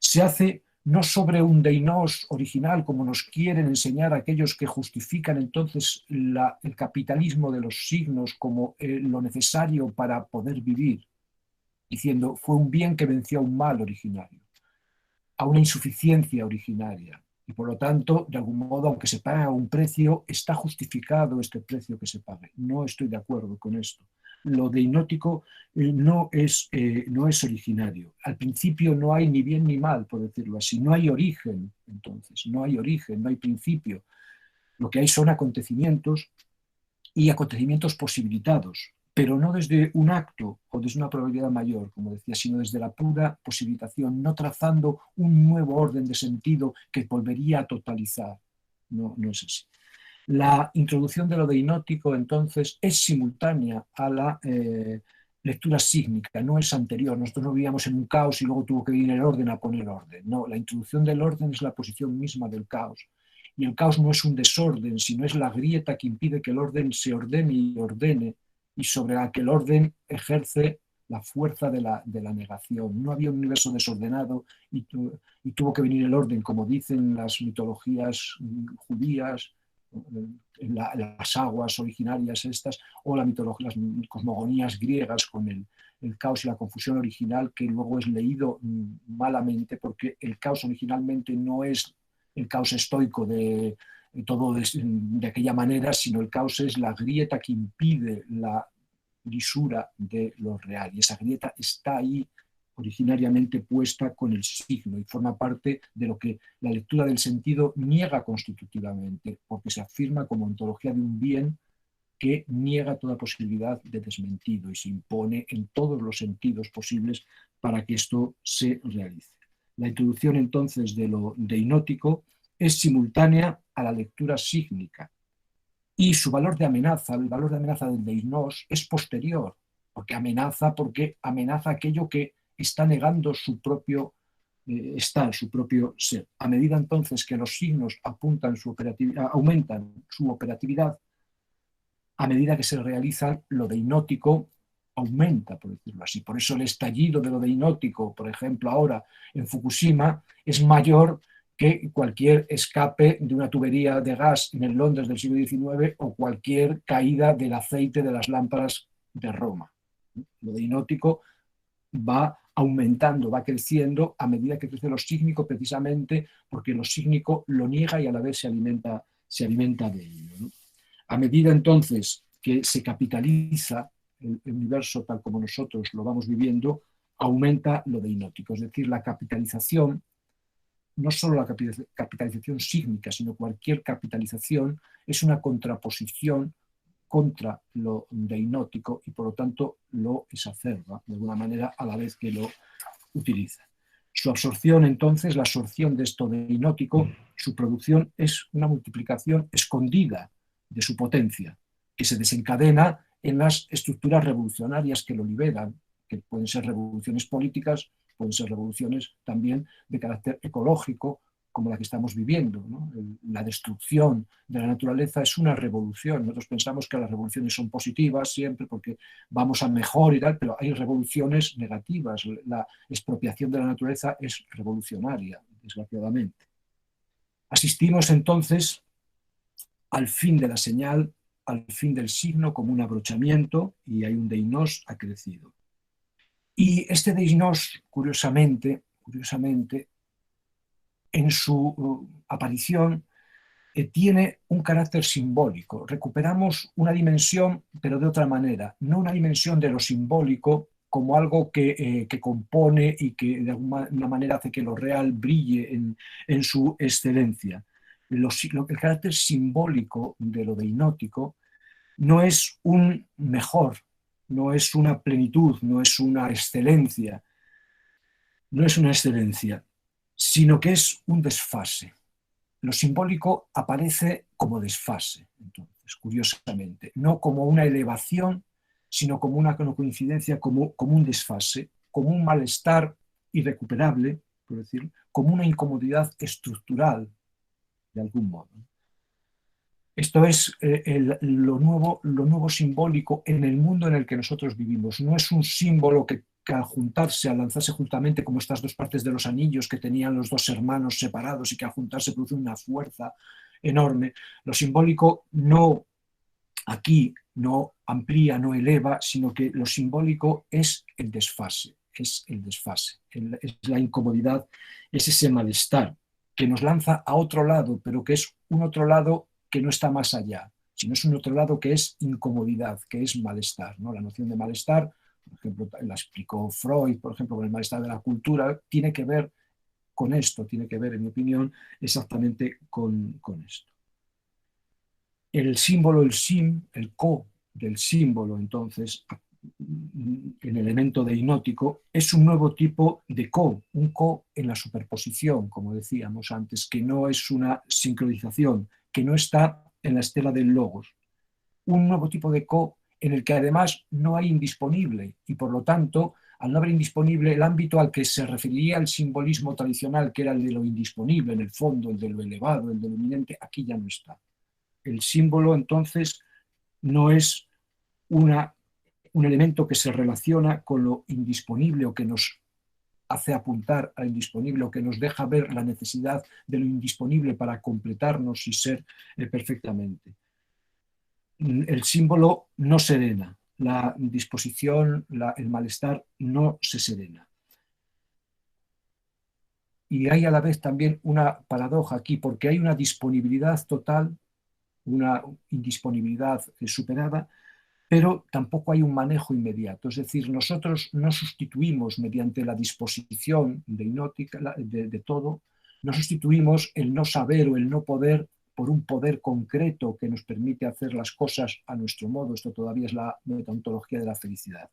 se hace no sobre un deinos original, como nos quieren enseñar aquellos que justifican entonces el capitalismo de los signos como lo necesario para poder vivir, diciendo fue un bien que venció a un mal originario, a una insuficiencia originaria. Y por lo tanto, de algún modo, aunque se paga un precio, está justificado este precio que se pague. No estoy de acuerdo con esto. Lo deinótico no es originario. Al principio no hay ni bien ni mal, por decirlo así. No hay origen, entonces. No hay origen, no hay principio. Lo que hay son acontecimientos y acontecimientos posibilitados, pero no desde un acto o desde una probabilidad mayor, como decía, sino desde la pura posibilitación, no trazando un nuevo orden de sentido que volvería a totalizar. No, no es así. La introducción de lo deinótico, entonces, es simultánea a la lectura sígnica, no es anterior. Nosotros no vivíamos en un caos y luego tuvo que venir el orden a poner orden. No, la introducción del orden es la posición misma del caos. Y el caos no es un desorden, sino es la grieta que impide que el orden se ordene y ordene, y sobre la que el orden ejerce la fuerza de la negación. No había un universo desordenado y tuvo que venir el orden, como dicen las mitologías judías, las aguas originarias estas, o las cosmogonías griegas con el caos y la confusión original, que luego es leído malamente, porque el caos originalmente no es el caos estoico de todo de aquella manera, sino el caos es la grieta que impide la lisura de lo real, y esa grieta está ahí originariamente puesta con el signo y forma parte de lo que la lectura del sentido niega constitutivamente, porque se afirma como ontología de un bien que niega toda posibilidad de desmentido y se impone en todos los sentidos posibles para que esto se realice. La introducción entonces de lo deinótico es simultánea a la lectura sígnica y su valor de amenaza, el valor de amenaza del deinos, es posterior, porque amenaza aquello que está negando su propio estar, su propio ser. A medida entonces que los signos aumentan su operatividad, a medida que se realizan, lo deinótico aumenta, por decirlo así. Por eso el estallido de lo deinótico, por ejemplo, ahora en Fukushima, es mayor que cualquier escape de una tubería de gas en el Londres del siglo XIX o cualquier caída del aceite de las lámparas de Roma. Lo deinótico va aumentando, va creciendo a medida que crece lo sígnico, precisamente porque lo sígnico lo niega y a la vez se alimenta de ello, ¿no? A medida entonces que se capitaliza el universo tal como nosotros lo vamos viviendo, aumenta lo deinótico, es decir, la capitalización, no solo la capitalización sígnica, sino cualquier capitalización es una contraposición contra lo deinótico y por lo tanto lo exacerba de alguna manera a la vez que lo utiliza. Su absorción, entonces, la absorción de esto deinótico, su producción es una multiplicación escondida de su potencia, que se desencadena en las estructuras revolucionarias que lo liberan, que pueden ser revoluciones políticas, pueden ser revoluciones también de carácter ecológico, como la que estamos viviendo, ¿no? La destrucción de la naturaleza es una revolución. Nosotros pensamos que las revoluciones son positivas siempre porque vamos a mejor y tal, pero hay revoluciones negativas. La expropiación de la naturaleza es revolucionaria, desgraciadamente. Asistimos entonces al fin de la señal, al fin del signo como un abrochamiento y hay un deinos acrecido. Y este deinos, curiosamente, en su aparición tiene un carácter simbólico. Recuperamos una dimensión, pero de otra manera, no una dimensión de lo simbólico como algo que compone y que de alguna manera hace que lo real brille en su excelencia. El carácter simbólico de lo deinótico no es un mejor, no es una plenitud, no es una excelencia, sino que es un desfase. Lo simbólico aparece como desfase, entonces, curiosamente, no como una elevación, sino como una coincidencia, como un desfase, como un malestar irrecuperable, por decirlo, como una incomodidad estructural, de algún modo. Esto es lo nuevo simbólico en el mundo en el que nosotros vivimos. No es un símbolo que al juntarse, al lanzarse juntamente como estas dos partes de los anillos que tenían los dos hermanos separados y que al juntarse produce una fuerza enorme. Lo simbólico no aquí no amplía, no eleva, sino que lo simbólico es el desfase, es la incomodidad, es ese malestar que nos lanza a otro lado, pero que es un otro lado que no está más allá, sino es un otro lado que es incomodidad, que es malestar, ¿no? La noción de malestar, por ejemplo, la explicó Freud, por ejemplo, con el malestar de la cultura, tiene que ver con esto, tiene que ver, en mi opinión, exactamente con esto. El símbolo, el sim, el co del símbolo, entonces, en elemento deinótico, es un nuevo tipo de co, un co en la superposición, como decíamos antes, que no es una sincronización, que no está en la estela del logos. Un nuevo tipo de co en el que además no hay indisponible y por lo tanto, al no haber indisponible, el ámbito al que se refería el simbolismo tradicional, que era el de lo indisponible, en el fondo, el de lo elevado, el de lo eminente, aquí ya no está. El símbolo entonces no es un elemento que se relaciona con lo indisponible o que nos hace apuntar al indisponible o que nos deja ver la necesidad de lo indisponible para completarnos y ser perfectamente. El símbolo no serena, la disposición, el malestar no se serena. Y hay a la vez también una paradoja aquí, porque hay una disponibilidad total, una indisponibilidad superada, pero tampoco hay un manejo inmediato. Es decir, nosotros no sustituimos mediante la disposición deinótica de todo, no sustituimos el no saber o el no poder por un poder concreto que nos permite hacer las cosas a nuestro modo. Esto todavía es la metaontología de la felicidad.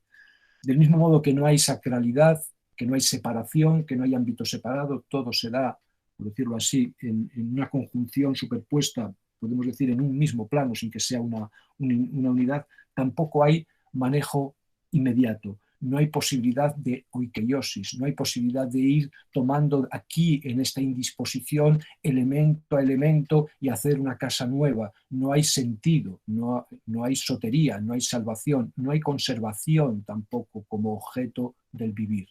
Del mismo modo que no hay sacralidad, que no hay separación, que no hay ámbito separado, todo se da, por decirlo así, en una conjunción superpuesta, podemos decir, en un mismo plano, sin que sea una unidad, tampoco hay manejo inmediato. No hay posibilidad de oikeiosis, no hay posibilidad de ir tomando aquí, en esta indisposición, elemento a elemento y hacer una casa nueva. No hay sentido, no hay sotería, no hay salvación, no hay conservación tampoco como objeto del vivir.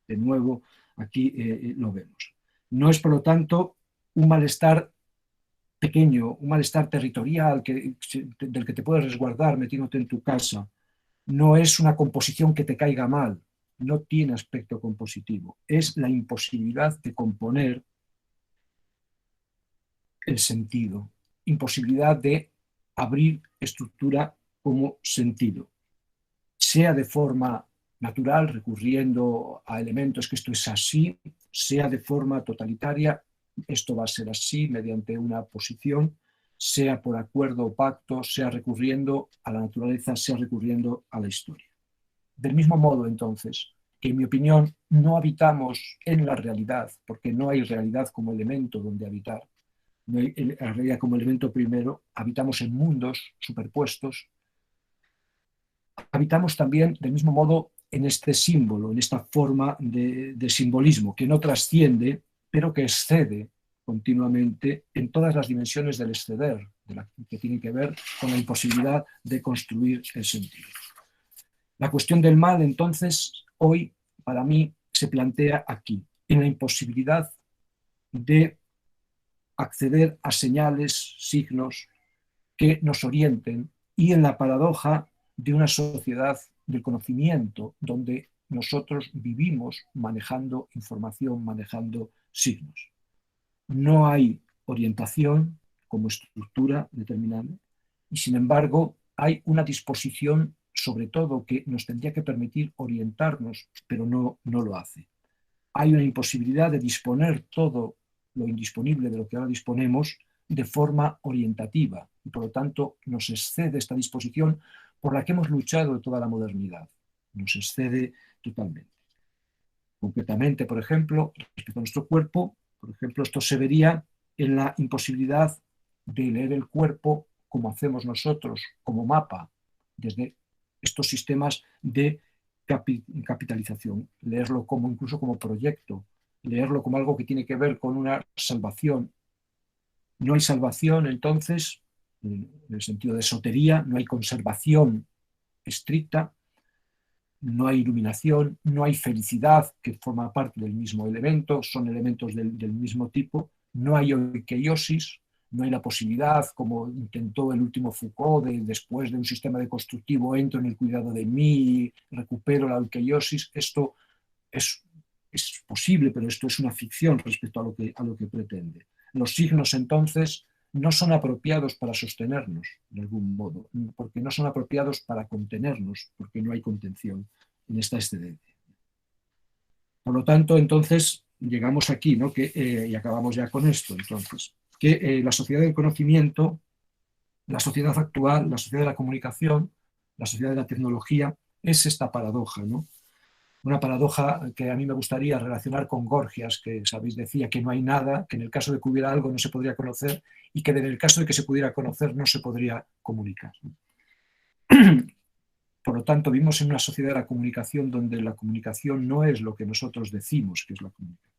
De nuevo, aquí lo vemos. No es, por lo tanto, un malestar pequeño, un malestar territorial del que te puedes resguardar metiéndote en tu casa. No es una composición que te caiga mal, no tiene aspecto compositivo, es la imposibilidad de componer el sentido, imposibilidad de abrir estructura como sentido, sea de forma natural, recurriendo a elementos que esto es así, sea de forma totalitaria, esto va a ser así mediante una posición, sea por acuerdo o pacto, sea recurriendo a la naturaleza, sea recurriendo a la historia. Del mismo modo, entonces, que en mi opinión no habitamos en la realidad, porque no hay realidad como elemento donde habitar, no hay la realidad como elemento primero, habitamos en mundos superpuestos, habitamos también del mismo modo en este símbolo, en esta forma de simbolismo que no trasciende, pero que excede continuamente en todas las dimensiones del exceder, que tienen que ver con la imposibilidad de construir el sentido. La cuestión del mal, entonces, hoy, para mí, se plantea aquí, en la imposibilidad de acceder a señales, signos, que nos orienten, y en la paradoja de una sociedad del conocimiento, donde nosotros vivimos manejando información, manejando signos. No hay orientación como estructura determinada, y sin embargo hay una disposición, sobre todo, que nos tendría que permitir orientarnos, pero no lo hace. Hay una imposibilidad de disponer todo lo indisponible de lo que ahora disponemos de forma orientativa, y por lo tanto nos excede esta disposición por la que hemos luchado toda la modernidad. Nos excede totalmente. Concretamente, por ejemplo, respecto a nuestro cuerpo, por ejemplo, esto se vería en la imposibilidad de leer el cuerpo como hacemos nosotros, como mapa, desde estos sistemas de capitalización, leerlo como incluso como proyecto, leerlo como algo que tiene que ver con una salvación. No hay salvación, entonces, en el sentido de esotería, no hay conservación estricta, no hay iluminación, no hay felicidad, que forma parte del mismo elemento, son elementos del mismo tipo, no hay oikeiosis, no hay la posibilidad, como intentó el último Foucault, de después de un sistema deconstructivo entro en el cuidado de mí, recupero la oikeiosis. Esto es posible, pero esto es una ficción respecto a lo que pretende. Los signos, entonces, no son apropiados para sostenernos, de algún modo, porque no son apropiados para contenernos, porque no hay contención en esta excedencia. Por lo tanto, entonces, llegamos aquí, ¿no? Y acabamos ya con esto, entonces, que la sociedad del conocimiento, la sociedad actual, la sociedad de la comunicación, la sociedad de la tecnología, es esta paradoja, ¿no? Una paradoja que a mí me gustaría relacionar con Gorgias, que, sabéis, decía que no hay nada, que en el caso de que hubiera algo no se podría conocer, y que en el caso de que se pudiera conocer no se podría comunicar. Por lo tanto, vivimos en una sociedad de la comunicación donde la comunicación no es lo que nosotros decimos que es la comunicación.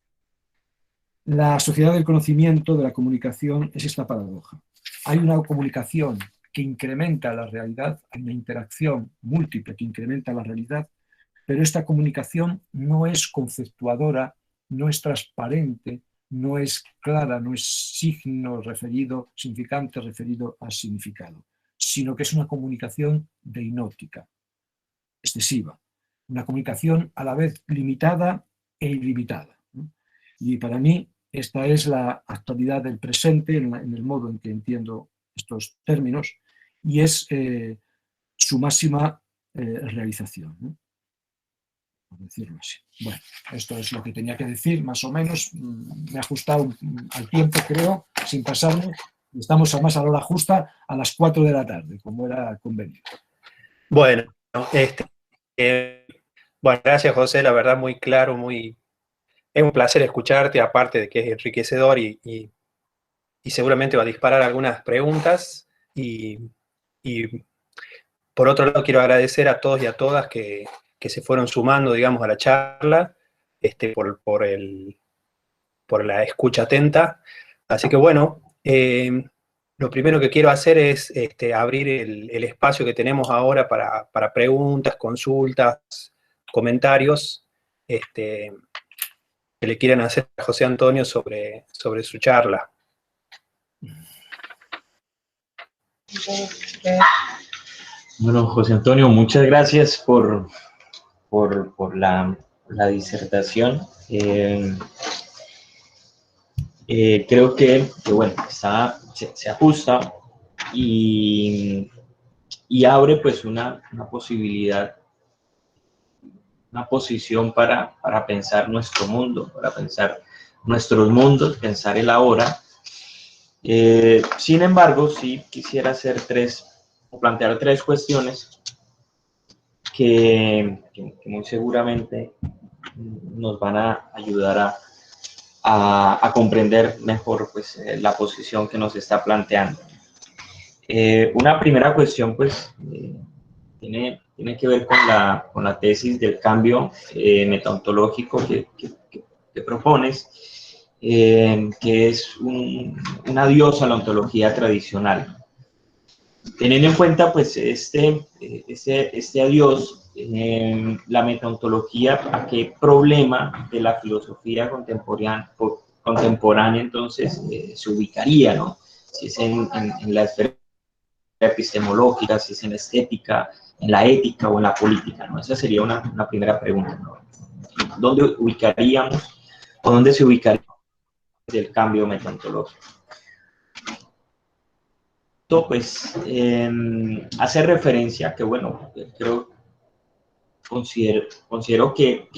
La sociedad del conocimiento, de la comunicación, es esta paradoja. Hay una comunicación que incrementa la realidad, hay una interacción múltiple que incrementa la realidad, pero esta comunicación no es conceptuadora, no es transparente, no es clara, no es signo referido, significante referido al significado, sino que es una comunicación deinótica, excesiva, una comunicación a la vez limitada e ilimitada. Y para mí esta es la actualidad del presente en el modo en que entiendo estos términos, y es su máxima realización, ¿no? Por decirlo así. Bueno, esto es lo que tenía que decir, más o menos. Me he ajustado al tiempo, creo, sin pasarme. Estamos además a la hora justa, a las 4 de la tarde, como era convenido. Bueno, bueno, gracias, José, la verdad muy claro, es un placer escucharte, aparte de que es enriquecedor y seguramente va a disparar algunas preguntas. Y por otro lado, quiero agradecer a todos y a todas que se fueron sumando, digamos, a la charla, por la escucha atenta. Así que bueno, lo primero que quiero hacer es abrir el espacio que tenemos ahora para preguntas, consultas, comentarios que le quieran hacer a José Antonio sobre su charla. Bueno, José Antonio, muchas gracias por la disertación. Creo que bueno, se ajusta y abre pues una posibilidad, una posición para pensar nuestro mundo, para pensar nuestros mundos, pensar el ahora. Sin embargo, sí quisiera plantear tres cuestiones que muy seguramente nos van a ayudar a comprender mejor pues, la posición que nos está planteando. Una primera cuestión pues tiene que ver con la tesis del cambio metaontológico que propones, que es un adiós a la ontología tradicional. Teniendo en cuenta pues este adiós, la metaontología, ¿a qué problema de la filosofía contemporánea entonces se ubicaría, ¿no? Si es en la esfera epistemológica, si es en la estética, en la ética o en la política, ¿no? Esa sería una primera pregunta, ¿no? ¿Dónde ubicaríamos o dónde se ubicaría el cambio metodológico? Pues hace referencia que, bueno, considero que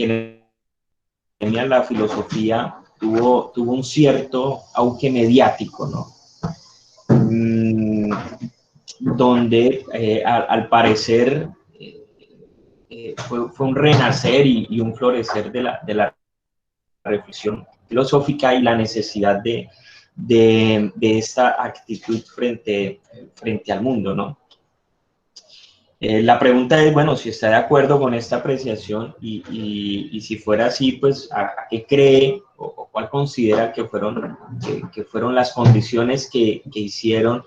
en la filosofía tuvo un cierto auge mediático, ¿no? Donde al parecer fue un renacer y un florecer de la reflexión filosófica y la necesidad de esta actitud frente al mundo, ¿no? La pregunta es, bueno, si está de acuerdo con esta apreciación y si fuera así, pues, ¿a qué cree o cuál considera que fueron las condiciones que hicieron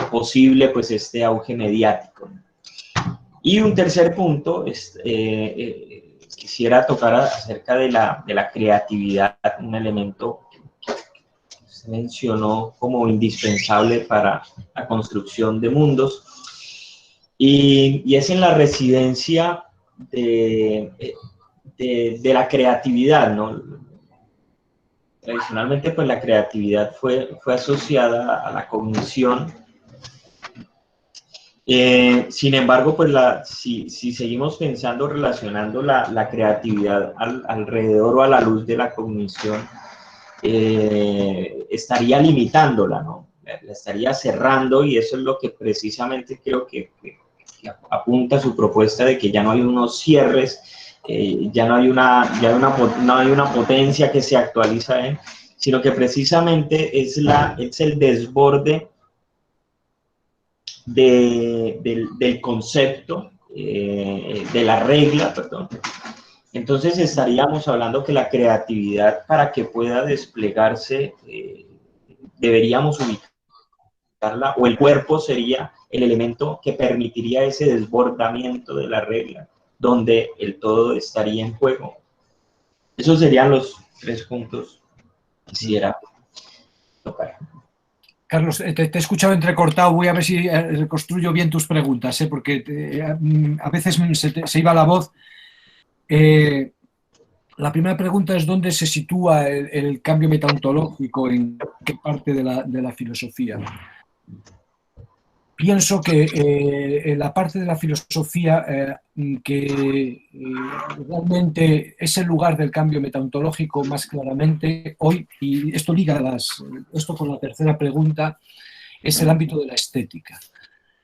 posible, pues, este auge mediático? Y un tercer punto, quisiera tocar acerca de la creatividad, un elemento que se mencionó como indispensable para la construcción de mundos. Y es en la residencia de la creatividad, ¿no? Tradicionalmente, pues la creatividad fue asociada a la cognición. Sin embargo, pues si seguimos pensando, relacionando la creatividad alrededor o a la luz de la cognición, estaría limitándola, ¿no? La estaría cerrando, y eso es lo que precisamente creo que apunta a su propuesta de que ya no hay unos cierres, ya no hay una potencia que se actualiza, sino que precisamente es el desborde del concepto, de la regla, perdón. Entonces estaríamos hablando que la creatividad, para que pueda desplegarse, deberíamos ubicarla, o el cuerpo sería el elemento que permitiría ese desbordamiento de la regla, donde el todo estaría en juego. Esos serían los 3 puntos que quisiera tocar. Carlos, te he escuchado entrecortado, voy a ver si reconstruyo bien tus preguntas, porque a veces se iba la voz. La primera pregunta es ¿dónde se sitúa el cambio metaontológico, en qué parte de la filosofía? Pienso que en la parte de la filosofía que realmente es el lugar del cambio metaontológico más claramente hoy, y esto liga esto con la tercera pregunta, es el ámbito de la estética.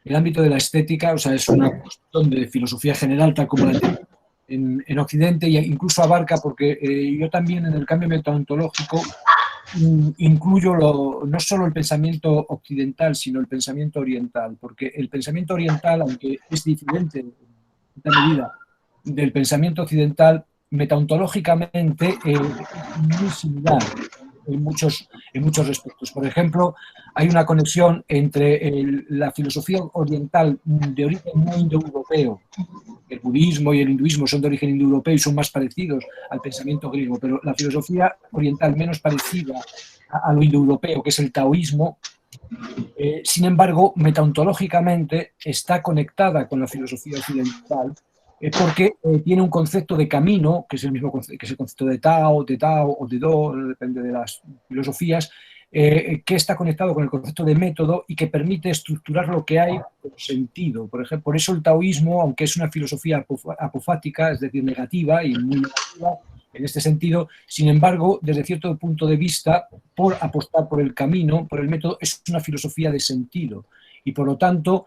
El ámbito de la estética, o sea, es una cuestión de filosofía general, tal como la tenemos en Occidente, e incluso abarca, porque yo también en el cambio metaontológico incluyo no solo el pensamiento occidental, sino el pensamiento oriental, porque el pensamiento oriental, aunque es diferente en cierta medida del pensamiento occidental, metaontológicamente es muy similar en muchos respectos. Por ejemplo, hay una conexión entre la filosofía oriental de origen no indoeuropeo. El budismo y el hinduismo son de origen indoeuropeo y son más parecidos al pensamiento griego, pero la filosofía oriental menos parecida a lo indoeuropeo, que es el taoísmo, sin embargo, metaontológicamente está conectada con la filosofía occidental, porque tiene un concepto de camino, que es el mismo concepto, que es el concepto de Tao o de Do, depende de las filosofías, que está conectado con el concepto de método y que permite estructurar lo que hay con sentido. Por ejemplo, por eso el taoísmo, aunque es una filosofía apofática, es decir, negativa y muy negativa en este sentido, sin embargo, desde cierto punto de vista, por apostar por el camino, por el método, es una filosofía de sentido. Y por lo tanto,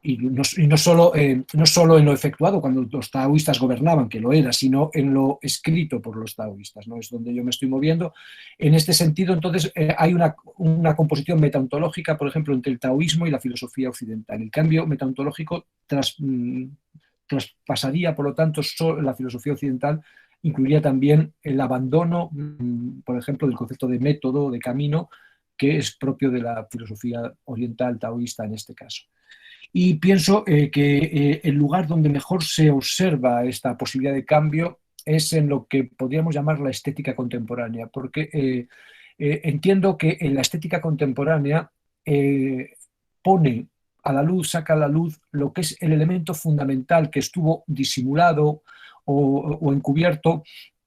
no solo en lo efectuado cuando los taoístas gobernaban, que lo era, sino en lo escrito por los taoístas, ¿no? Es donde yo me estoy moviendo. En este sentido, entonces, hay una composición metaontológica, por ejemplo, entre el taoísmo y la filosofía occidental. El cambio metaontológico traspasaría, por lo tanto, la filosofía occidental, incluiría también el abandono, por ejemplo, del concepto de método, de camino, que es propio de la filosofía oriental taoísta en este caso. Y pienso que el lugar donde mejor se observa esta posibilidad de cambio es en lo que podríamos llamar la estética contemporánea, porque entiendo que en la estética contemporánea pone a la luz, saca a la luz lo que es el elemento fundamental que estuvo disimulado o encubierto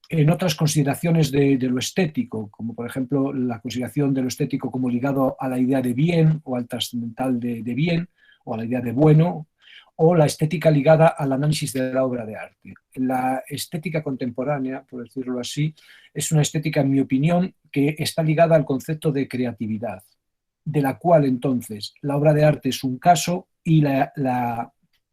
en otras consideraciones de lo estético, como por ejemplo la consideración de lo estético como ligado a la idea de bien o al trascendental de bien o a la idea de bueno, o la estética ligada al análisis de la obra de arte. La estética contemporánea, por decirlo así, es una estética, en mi opinión, que está ligada al concepto de creatividad, de la cual entonces la obra de arte es un caso y la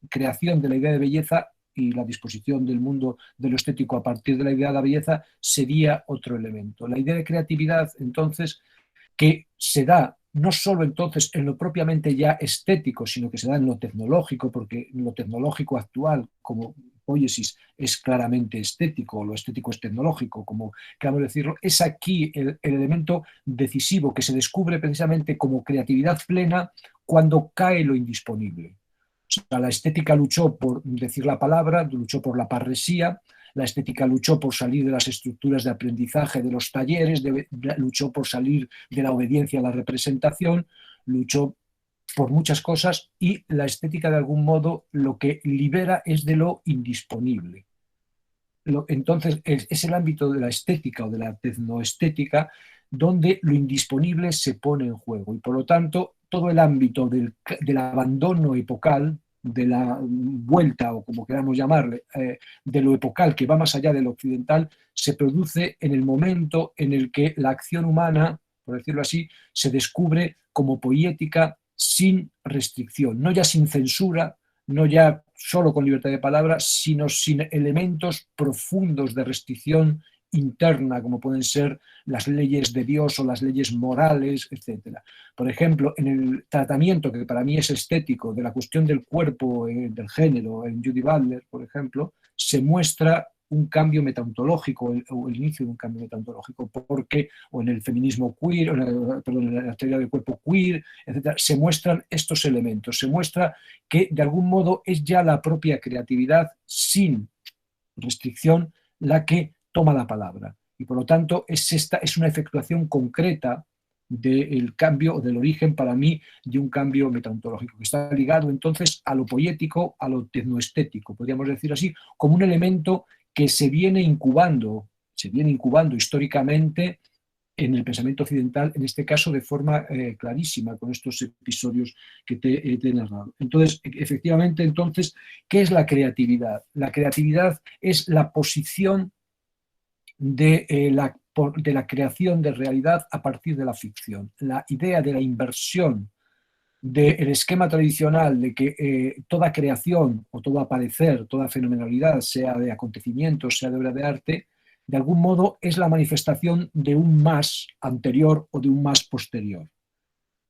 creación de la idea de belleza y la disposición del mundo de lo estético a partir de la idea de la belleza sería otro elemento. La idea de creatividad, entonces, que se da no solo entonces en lo propiamente ya estético, sino que se da en lo tecnológico, porque lo tecnológico actual, como poiesis, es claramente estético, lo estético es tecnológico, como queramos decirlo, es aquí el elemento decisivo que se descubre precisamente como creatividad plena cuando cae lo indisponible. O sea, la estética luchó por decir la palabra, luchó por la parresía, la estética luchó por salir de las estructuras de aprendizaje de los talleres, luchó por salir de la obediencia a la representación, luchó por muchas cosas y la estética de algún modo lo que libera es de lo indisponible. Entonces es el ámbito de la estética o de la tecnoestética donde lo indisponible se pone en juego y por lo tanto todo el ámbito del abandono epocal, de la vuelta o como queramos llamarle, de lo epocal que va más allá de lo occidental, se produce en el momento en el que la acción humana, por decirlo así, se descubre como poética sin restricción, no ya sin censura, no ya solo con libertad de palabra, sino sin elementos profundos de restricción interna, como pueden ser las leyes de Dios o las leyes morales, etc. Por ejemplo, en el tratamiento, que para mí es estético, de la cuestión del cuerpo, del género, en Judy Butler, por ejemplo, se muestra un cambio metaontológico, o el inicio de un cambio metaontológico, porque, o en el feminismo queer, en la teoría del cuerpo queer, etc., se muestran estos elementos, se muestra que de algún modo es ya la propia creatividad sin restricción la que toma la palabra. Y por lo tanto es una efectuación concreta del cambio o del origen para mí de un cambio metaontológico que está ligado entonces a lo poético, a lo tecnoestético, podríamos decir así, como un elemento que se viene incubando históricamente en el pensamiento occidental, en este caso de forma clarísima, con estos episodios que te he narrado. Entonces, efectivamente, entonces, ¿qué es la creatividad? La creatividad es la posición de la creación de realidad a partir de la ficción. La idea de la inversión del esquema tradicional de que toda creación o todo aparecer, toda fenomenalidad, sea de acontecimientos, sea de obra de arte, de algún modo es la manifestación de un más anterior o de un más posterior.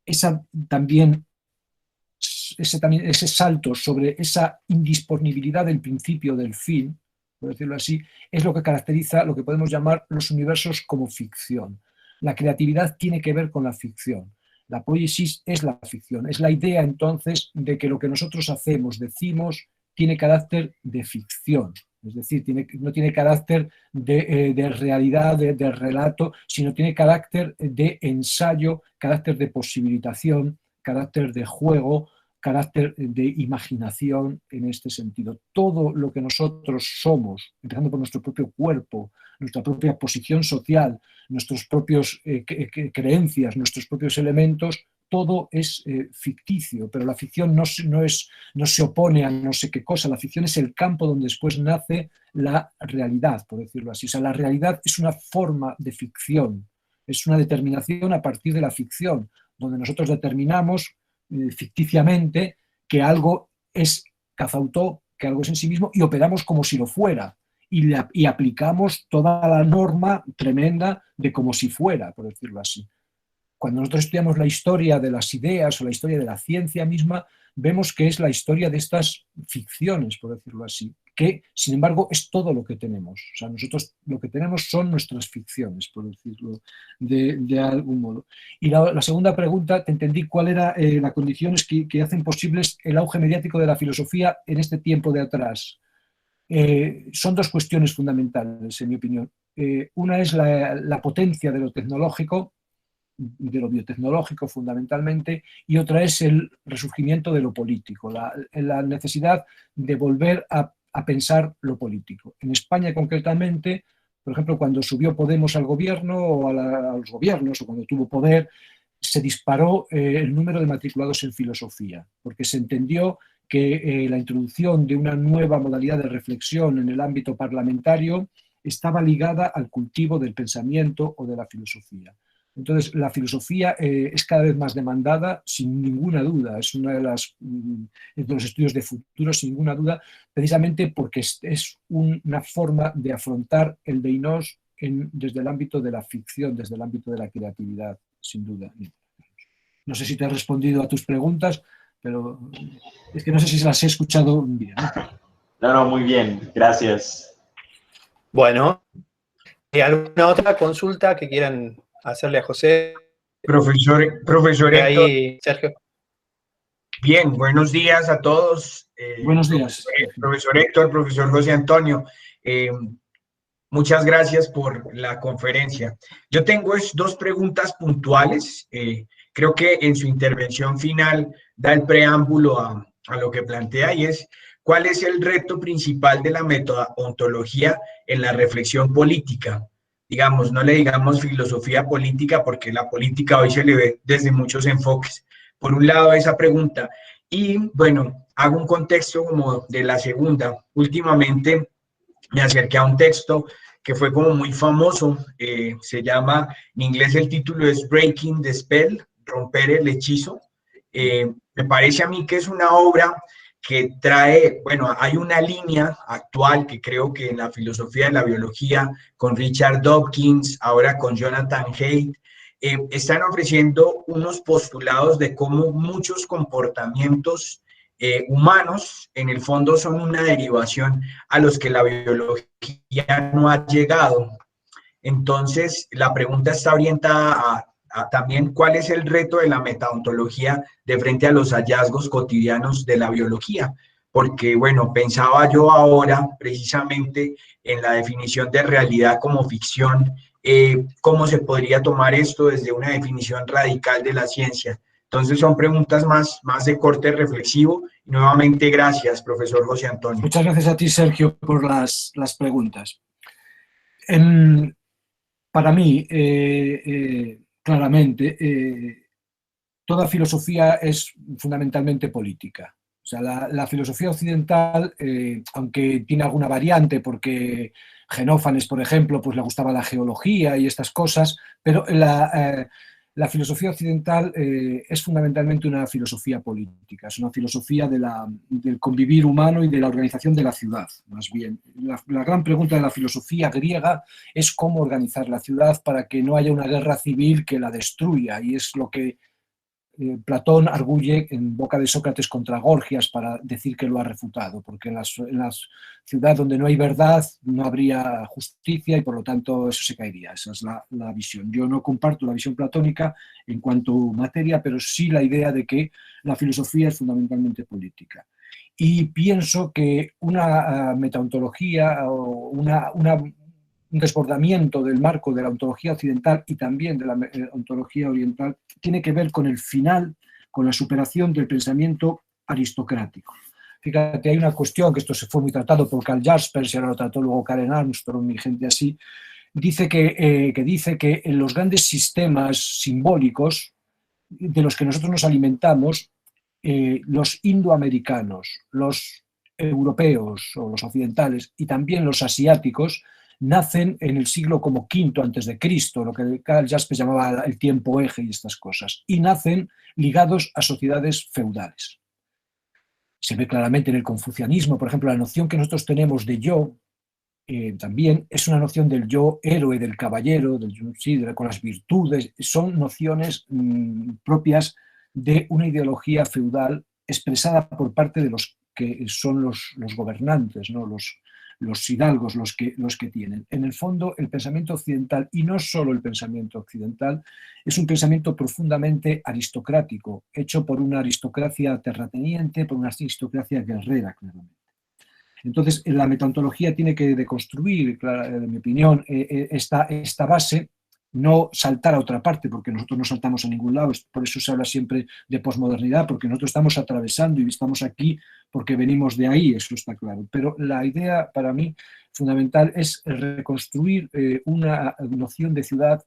Ese salto sobre esa indisponibilidad del principio del fin, por decirlo así, es lo que caracteriza lo que podemos llamar los universos como ficción. La creatividad tiene que ver con la ficción. La poiesis es la ficción, es la idea entonces de que lo que nosotros hacemos, decimos, tiene carácter de ficción. Es decir, no tiene carácter de realidad, de relato, sino tiene carácter de ensayo, carácter de posibilitación, carácter de juego, carácter de imaginación en este sentido. Todo lo que nosotros somos, empezando por nuestro propio cuerpo, nuestra propia posición social, nuestras propias creencias, nuestros propios elementos, todo es ficticio, pero la ficción no se opone a no sé qué cosa, la ficción es el campo donde después nace la realidad, por decirlo así. O sea, la realidad es una forma de ficción, es una determinación a partir de la ficción, donde nosotros determinamos ficticiamente que algo es cazautó, que algo es en sí mismo, y operamos como si lo fuera. Y aplicamos toda la norma tremenda de como si fuera, por decirlo así. Cuando nosotros estudiamos la historia de las ideas o la historia de la ciencia misma, vemos que es la historia de estas ficciones, por decirlo así, que sin embargo es todo lo que tenemos. O sea, nosotros lo que tenemos son nuestras ficciones, por decirlo de algún modo. Y la segunda pregunta, te entendí cuál era las condiciones que hacen posibles el auge mediático de la filosofía en este tiempo de atrás. Son dos cuestiones fundamentales, en mi opinión. Una es la potencia de lo tecnológico, de lo biotecnológico fundamentalmente, y otra es el resurgimiento de lo político, la necesidad de volver a pensar lo político. En España concretamente, por ejemplo, cuando subió Podemos al gobierno o a los gobiernos, o cuando tuvo poder, se disparó el número de matriculados en filosofía, porque se entendió que la introducción de una nueva modalidad de reflexión en el ámbito parlamentario estaba ligada al cultivo del pensamiento o de la filosofía. Entonces, la filosofía es cada vez más demandada, sin ninguna duda, es uno de los estudios de futuro, sin ninguna duda, precisamente porque es una forma de afrontar el Beinós desde el ámbito de la ficción, desde el ámbito de la creatividad, sin duda. No sé si te he respondido a tus preguntas, pero es que no sé si las he escuchado bien. No, muy bien, gracias. Bueno, ¿alguna otra consulta que quieran hacerle a José? Profesor Héctor. Ahí, Sergio. Bien, buenos días a todos. Buenos días. Profesor Héctor, profesor José Antonio. Muchas gracias por la conferencia. Yo tengo dos preguntas puntuales. Creo que en su intervención final da el preámbulo a lo que plantea, y es: ¿cuál es el reto principal de la metaontología en la reflexión política? Digamos, no le digamos filosofía política, porque la política hoy se le ve desde muchos enfoques. Por un lado, esa pregunta. Y bueno, hago un contexto como de la segunda. Últimamente me acerqué a un texto que fue como muy famoso, se llama, en inglés el título es Breaking the Spell, romper el hechizo. Me parece a mí que es una obra que trae, bueno, hay una línea actual que creo que en la filosofía de la biología, con Richard Dawkins, ahora con Jonathan Haidt, están ofreciendo unos postulados de cómo muchos comportamientos humanos, en el fondo, son una derivación a los que la biología no ha llegado. Entonces, la pregunta está orientada a también cuál es el reto de la metaontología de frente a los hallazgos cotidianos de la biología. Porque, bueno, pensaba yo ahora precisamente en la definición de realidad como ficción, cómo se podría tomar esto desde una definición radical de la ciencia. Entonces son preguntas más de corte reflexivo. Y nuevamente, gracias, profesor José Antonio. Muchas gracias a ti, Sergio, por las preguntas. Para mí, claramente, toda filosofía es fundamentalmente política. O sea, la filosofía occidental, aunque tiene alguna variante, porque Genófanes, por ejemplo, pues le gustaba la geología y estas cosas, pero la filosofía occidental es fundamentalmente una filosofía política, es una filosofía del convivir humano y de la organización de la ciudad, más bien. La gran pregunta de la filosofía griega es cómo organizar la ciudad para que no haya una guerra civil que la destruya, y es lo que Platón arguye en boca de Sócrates contra Gorgias para decir que lo ha refutado, porque en la ciudad donde no hay verdad no habría justicia y por lo tanto eso se caería. Esa es la visión. Yo no comparto la visión platónica en cuanto a materia, pero sí la idea de que la filosofía es fundamentalmente política. Y pienso que una metaontología o un desbordamiento del marco de la ontología occidental y también de la ontología oriental tiene que ver con el final, con la superación del pensamiento aristocrático. Fíjate, hay una cuestión, que esto se fue muy tratado por Karl Jaspers y ahora lo trató luego Karen Armstrong y gente así, dice que en los grandes sistemas simbólicos de los que nosotros nos alimentamos, los indoamericanos, los europeos o los occidentales y también los asiáticos, nacen en el siglo como V antes de Cristo, lo que Karl Jaspers llamaba el tiempo eje y estas cosas, y nacen ligados a sociedades feudales. Se ve claramente en el confucianismo, por ejemplo, la noción que nosotros tenemos de yo también es una noción del yo héroe, del caballero, con las virtudes, son nociones propias de una ideología feudal expresada por parte de los que son los gobernantes, ¿no? Los hidalgos, los que tienen. En el fondo, el pensamiento occidental, y no solo el pensamiento occidental, es un pensamiento profundamente aristocrático, hecho por una aristocracia terrateniente, por una aristocracia guerrera, claramente. Entonces, la metaontología tiene que deconstruir, en mi opinión, esta base no saltar a otra parte, porque nosotros no saltamos a ningún lado, por eso se habla siempre de posmodernidad, porque nosotros estamos atravesando y estamos aquí porque venimos de ahí, eso está claro. Pero la idea para mí fundamental es reconstruir una noción de ciudad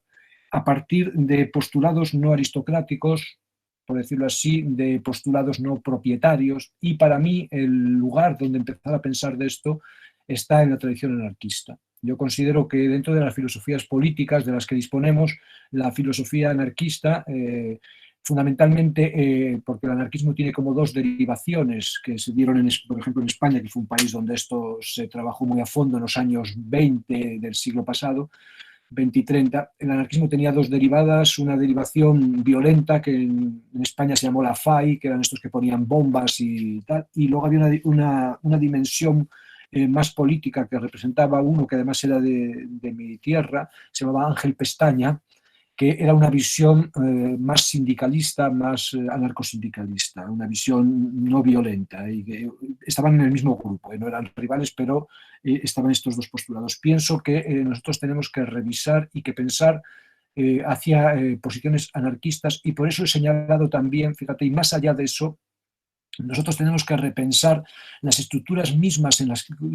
a partir de postulados no aristocráticos, por decirlo así, de postulados no propietarios, y para mí el lugar donde empezar a pensar de esto está en la tradición anarquista. Yo considero que dentro de las filosofías políticas de las que disponemos, la filosofía anarquista, fundamentalmente porque el anarquismo tiene como dos derivaciones que se dieron, por ejemplo, en España, que fue un país donde esto se trabajó muy a fondo en los años 20 del siglo pasado, 20 y 30, el anarquismo tenía dos derivadas, una derivación violenta que en España se llamó la FAI, que eran estos que ponían bombas y tal, y luego había una dimensión más política que representaba uno que además era de mi tierra, se llamaba Ángel Pestaña, que era una visión más sindicalista, más anarcosindicalista, una visión no violenta, y que estaban en el mismo grupo, no eran rivales, pero estaban estos dos postulados. Pienso que nosotros tenemos que revisar y que pensar hacia posiciones anarquistas, y por eso he señalado también, fíjate, y más allá de eso, nosotros tenemos que repensar las estructuras mismas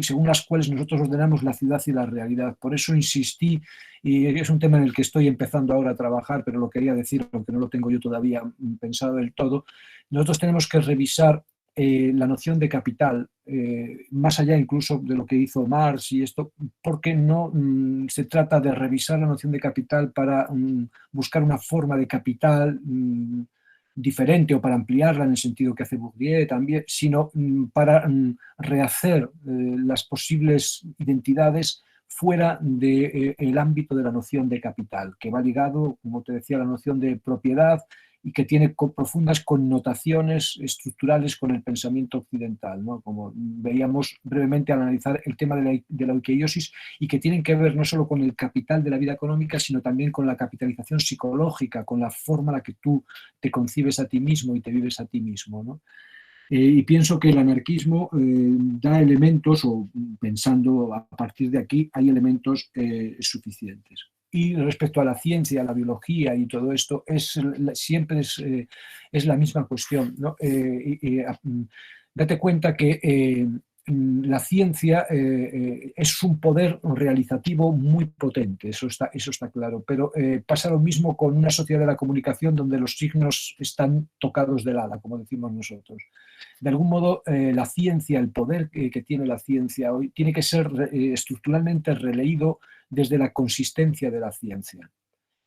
según las cuales nosotros ordenamos la ciudad y la realidad. Por eso insistí, y es un tema en el que estoy empezando ahora a trabajar, pero lo quería decir, aunque no lo tengo yo todavía pensado del todo. Nosotros tenemos que revisar la noción de capital, más allá incluso de lo que hizo Marx y esto, porque no se trata de revisar la noción de capital para buscar una forma de capital diferente o para ampliarla en el sentido que hace Bourdieu también, sino para rehacer las posibles identidades fuera del ámbito de la noción de capital, que va ligado, como te decía, a la noción de propiedad y que tiene profundas connotaciones estructurales con el pensamiento occidental, ¿no? Como veíamos brevemente al analizar el tema de la oikeiosis, y que tienen que ver no solo con el capital de la vida económica, sino también con la capitalización psicológica, con la forma en la que tú te concibes a ti mismo y te vives a ti mismo, ¿no? Y pienso que el anarquismo da elementos, o pensando a partir de aquí, hay elementos suficientes. Y respecto a la ciencia, a la biología y todo esto, siempre es la misma cuestión, ¿no? Date cuenta que la ciencia es un poder realizativo muy potente, eso está claro, pero pasa lo mismo con una sociedad de la comunicación donde los signos están tocados del ala, como decimos nosotros. De algún modo, la ciencia, el poder que tiene la ciencia hoy, tiene que ser estructuralmente releído desde la consistencia de la ciencia.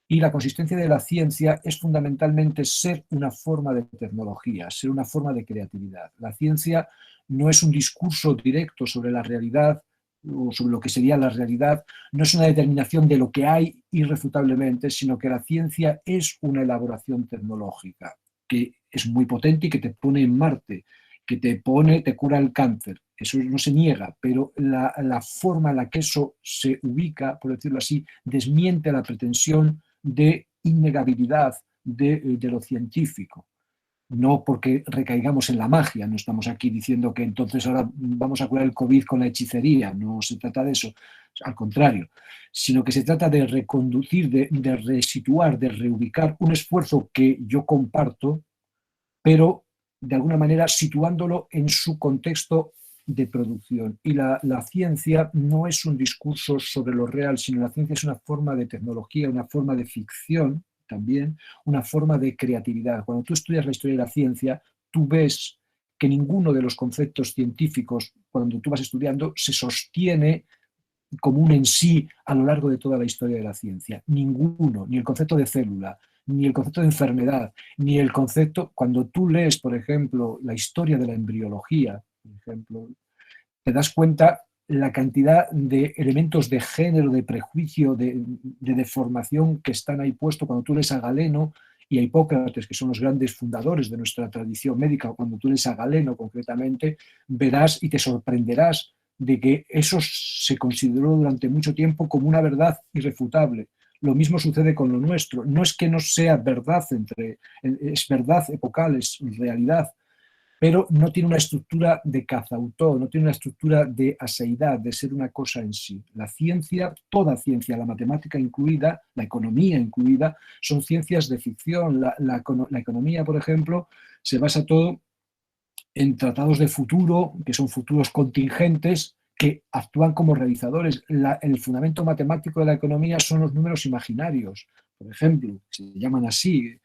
Y la consistencia de la ciencia es fundamentalmente ser una forma de tecnología, ser una forma de creatividad. La ciencia no es un discurso directo sobre la realidad o sobre lo que sería la realidad, no es una determinación de lo que hay irrefutablemente, sino que la ciencia es una elaboración tecnológica que es muy potente y que te pone en Marte, que te cura el cáncer. Eso no se niega, pero la forma en la que eso se ubica, por decirlo así, desmiente la pretensión de innegabilidad de lo científico. No porque recaigamos en la magia, no estamos aquí diciendo que entonces ahora vamos a curar el COVID con la hechicería, no se trata de eso, al contrario, sino que se trata de reconducir, de resituar, de reubicar un esfuerzo que yo comparto, pero de alguna manera situándolo en su contexto de producción. Y la ciencia no es un discurso sobre lo real, sino la ciencia es una forma de tecnología, una forma de ficción también, una forma de creatividad. Cuando tú estudias la historia de la ciencia, tú ves que ninguno de los conceptos científicos, cuando tú vas estudiando, se sostiene como un en sí a lo largo de toda la historia de la ciencia. Ninguno, ni el concepto de célula, ni el concepto de enfermedad, ni el concepto, cuando tú lees, por ejemplo, la historia de la embriología, por ejemplo, te das cuenta la cantidad de elementos de género, de prejuicio, de deformación que están ahí puestos. Cuando tú lees a Galeno y a Hipócrates, que son los grandes fundadores de nuestra tradición médica, o cuando tú lees a Galeno concretamente, verás y te sorprenderás de que eso se consideró durante mucho tiempo como una verdad irrefutable. Lo mismo sucede con lo nuestro. No es que no sea verdad, es verdad epocal, es realidad, pero no tiene una estructura de cazautó, no tiene una estructura de aseidad, de ser una cosa en sí. La ciencia, toda ciencia, la matemática incluida, la economía incluida, son ciencias de ficción. La economía, por ejemplo, se basa todo en tratados de futuro, que son futuros contingentes, que actúan como realizadores. El fundamento matemático de la economía son los números imaginarios, por ejemplo, se llaman así,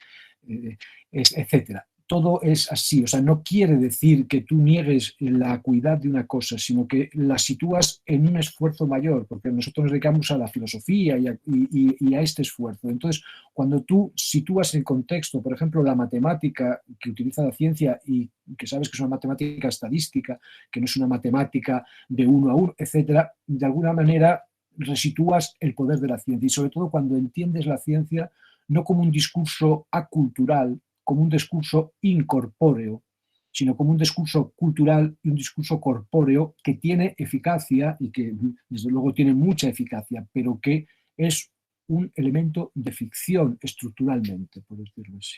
etcétera. Todo es así, o sea, no quiere decir que tú niegues la acuidad de una cosa, sino que la sitúas en un esfuerzo mayor, porque nosotros nos dedicamos a la filosofía y a este esfuerzo. Entonces, cuando tú sitúas en contexto, por ejemplo, la matemática que utiliza la ciencia y que sabes que es una matemática estadística, que no es una matemática de 1 a 1, etcétera, de alguna manera resitúas el poder de la ciencia y sobre todo cuando entiendes la ciencia no como un discurso acultural, como un discurso incorpóreo, sino como un discurso cultural y un discurso corpóreo que tiene eficacia y que desde luego tiene mucha eficacia, pero que es un elemento de ficción estructuralmente, por decirlo así.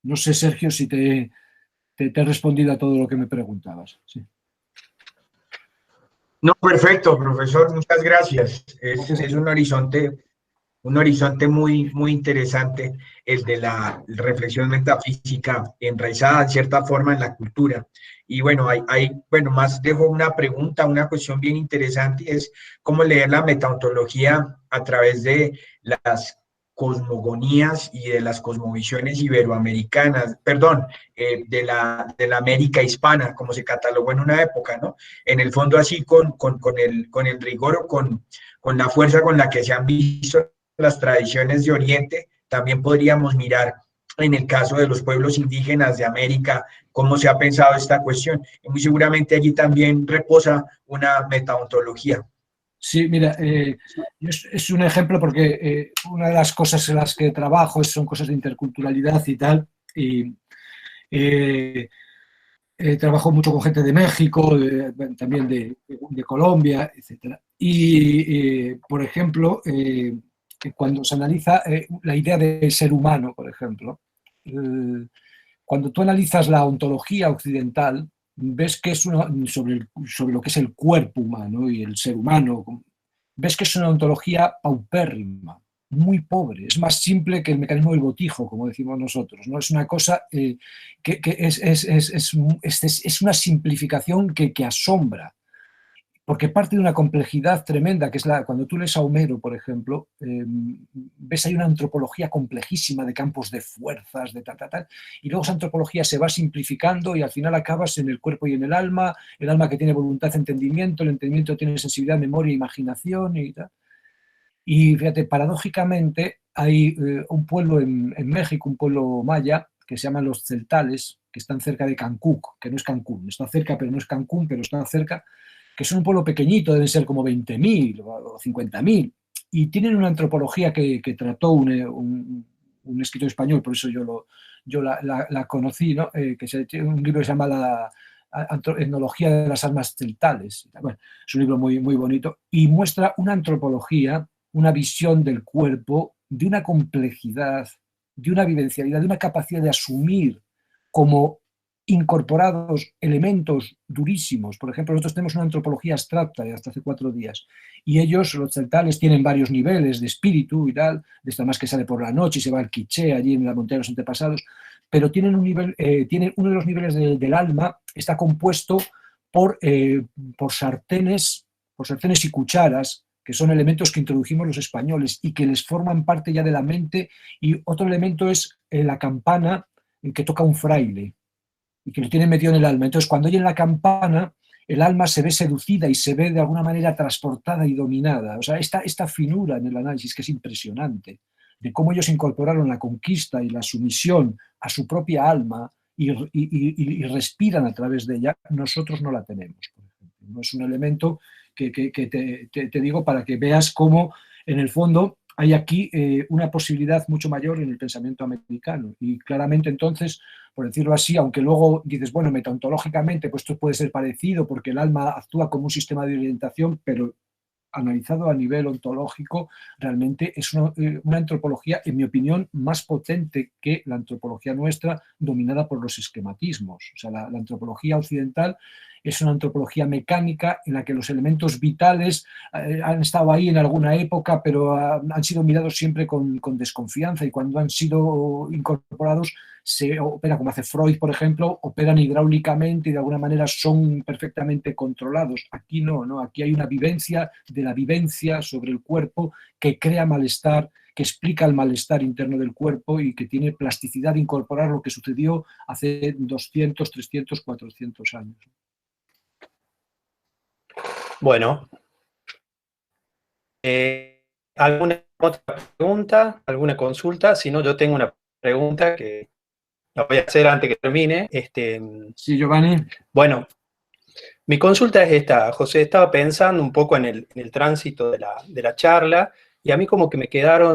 No sé, Sergio, si te he respondido a todo lo que me preguntabas. Sí. No, perfecto, profesor, muchas gracias. Es un horizonte muy, muy interesante, el de la reflexión metafísica enraizada en cierta forma en la cultura. Y bueno, bueno, más dejo una pregunta, una cuestión bien interesante, es cómo leer la metaontología a través de las cosmogonías y de las cosmovisiones iberoamericanas, perdón, de la América hispana, como se catalogó en una época, ¿no? En el fondo así con el rigor o con la fuerza con la que se han visto las tradiciones de Oriente, también podríamos mirar en el caso de los pueblos indígenas de América, cómo se ha pensado esta cuestión. Y muy seguramente allí también reposa una metaontología. Sí, mira, es un ejemplo porque una de las cosas en las que trabajo son cosas de interculturalidad y tal, y trabajo mucho con gente de México, también de Colombia, etc. Y, por ejemplo, cuando se analiza la idea del ser humano, por ejemplo, cuando tú analizas la ontología occidental, ves que es sobre lo que es el cuerpo humano y el ser humano, ves que es una ontología paupérrima, muy pobre, es más simple que el mecanismo del botijo, como decimos nosotros, ¿no? Es una cosa que es una simplificación que asombra, porque parte de una complejidad tremenda, que es cuando tú lees a Homero, por ejemplo, ves ahí una antropología complejísima de campos de fuerzas, de tal, y luego esa antropología se va simplificando y al final acabas en el cuerpo y en el alma que tiene voluntad, entendimiento, el entendimiento tiene sensibilidad, memoria, imaginación y tal. Y fíjate, paradójicamente hay un pueblo en México, un pueblo maya, que se llaman los celtales, que están cerca de Cancún, que no es Cancún, está cerca, pero no es Cancún, pero está cerca, que son un pueblo pequeñito, deben ser como 20.000 o 50.000, y tienen una antropología que trató un escritor español, por eso yo la conocí, ¿no? Un libro que se llama La etnología de las almas celtales. Bueno, es un libro muy, muy bonito y muestra una antropología, una visión del cuerpo, de una complejidad, de una vivencialidad, de una capacidad de asumir como incorporados elementos durísimos. Por ejemplo, nosotros tenemos una antropología abstracta de hasta hace 4 días y ellos, los celtales, tienen varios niveles de espíritu y tal, de esta más que sale por la noche y se va al Quiché, allí en la montaña de los antepasados, pero tienen un nivel, tienen uno de los niveles del alma, está compuesto por sartenes y cucharas, que son elementos que introdujimos los españoles y que les forman parte ya de la mente, y otro elemento es la campana que toca un fraile y que lo tienen metido en el alma. Entonces, cuando oyen la campana, el alma se ve seducida y se ve de alguna manera transportada y dominada. O sea, esta finura en el análisis que es impresionante, de cómo ellos incorporaron la conquista y la sumisión a su propia alma y respiran a través de ella, nosotros no la tenemos, por ejemplo. No es un elemento que te digo para que veas cómo, en el fondo, hay aquí una posibilidad mucho mayor en el pensamiento americano. Y claramente, entonces, por decirlo así, aunque luego dices, bueno, metaontológicamente, pues esto puede ser parecido porque el alma actúa como un sistema de orientación, pero analizado a nivel ontológico, realmente es una antropología, en mi opinión, más potente que la antropología nuestra, dominada por los esquematismos. O sea, la antropología occidental es una antropología mecánica en la que los elementos vitales han estado ahí en alguna época, pero han sido mirados siempre con desconfianza, y cuando han sido incorporados se opera, como hace Freud, por ejemplo, operan hidráulicamente y de alguna manera son perfectamente controlados. Aquí no, aquí hay una vivencia de la vivencia sobre el cuerpo que crea malestar, que explica el malestar interno del cuerpo y que tiene plasticidad de incorporar lo que sucedió hace 200, 300, 400 años. Bueno, ¿alguna otra pregunta? ¿Alguna consulta? Si no, yo tengo una pregunta que la voy a hacer antes que termine. Sí, Giovanni. Bueno, mi consulta es esta, José. Estaba pensando un poco en el tránsito de la charla, y a mí como que me quedó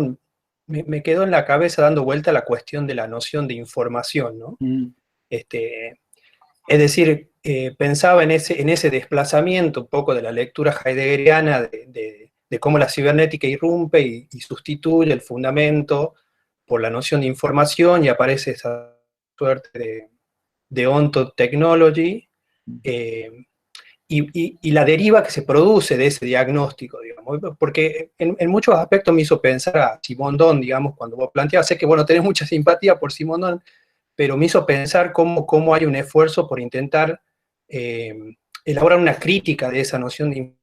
en la cabeza dando vuelta la cuestión de la noción de información, ¿no? Es decir, pensaba en ese desplazamiento un poco de la lectura heideggeriana de cómo la cibernética irrumpe y sustituye el fundamento por la noción de información, y aparece esa suerte de ontotechnology, y la deriva que se produce de ese diagnóstico, digamos, porque en muchos aspectos me hizo pensar a Simondon, digamos, cuando vos planteabas, sé que, bueno, tenés mucha simpatía por Simondon, pero me hizo pensar cómo hay un esfuerzo por intentar elaborar una crítica de esa noción de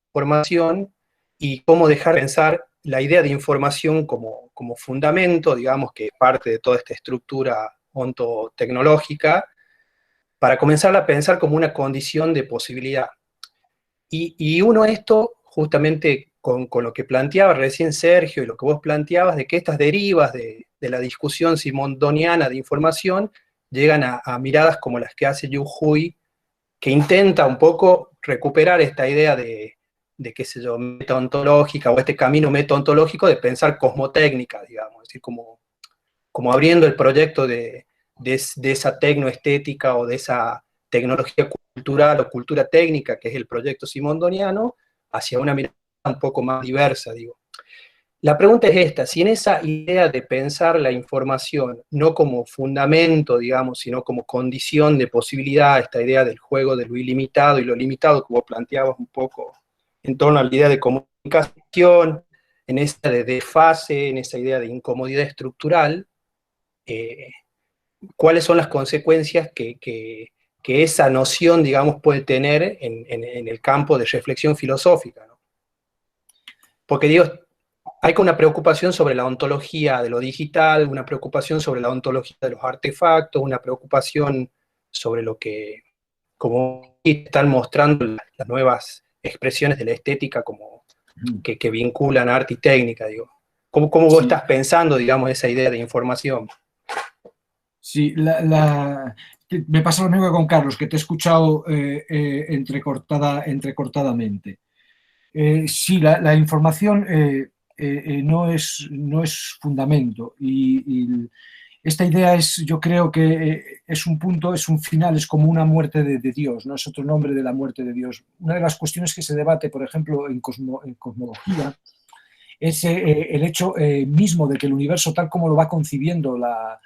información, y cómo dejar pensar la idea de información como fundamento, digamos, que es parte de toda esta estructura ontotecnológica, para comenzar a pensar como una condición de posibilidad. Y uno esto, justamente con lo que planteaba recién Sergio y lo que vos planteabas, de que estas derivas de la discusión simondoniana de información llegan a miradas como las que hace Yu Hui, que intenta un poco recuperar esta idea de qué sé yo, metaontológica, o este camino metaontológico de pensar cosmotécnica, digamos, es decir, como abriendo el proyecto de esa tecnoestética o de esa tecnología cultural o cultura técnica, que es el proyecto simondoniano, hacia una mirada un poco más diversa, digo. La pregunta es esta: si en esa idea de pensar la información no como fundamento, digamos, sino como condición de posibilidad, esta idea del juego de lo ilimitado y lo limitado que vos planteabas un poco en torno a la idea de comunicación, en esa de desfase, en esa idea de incomodidad estructural, ¿cuáles son las consecuencias que esa noción, digamos, puede tener en el campo de reflexión filosófica, ¿no? Porque, digo, hay una preocupación sobre la ontología de lo digital, una preocupación sobre la ontología de los artefactos, una preocupación sobre lo que, como están mostrando las nuevas expresiones de la estética, como que vinculan arte y técnica, digo. ¿Cómo vos estás pensando, digamos, esa idea de información? Sí, me pasa lo mismo que con Carlos, que te he escuchado entrecortadamente. Sí, la información no es fundamento, y esta idea yo creo que es un punto, es un final, es como una muerte de Dios, no es otro nombre de la muerte de Dios. Una de las cuestiones que se debate, por ejemplo, en cosmología, es el hecho mismo de que el universo, tal como lo va concibiendo la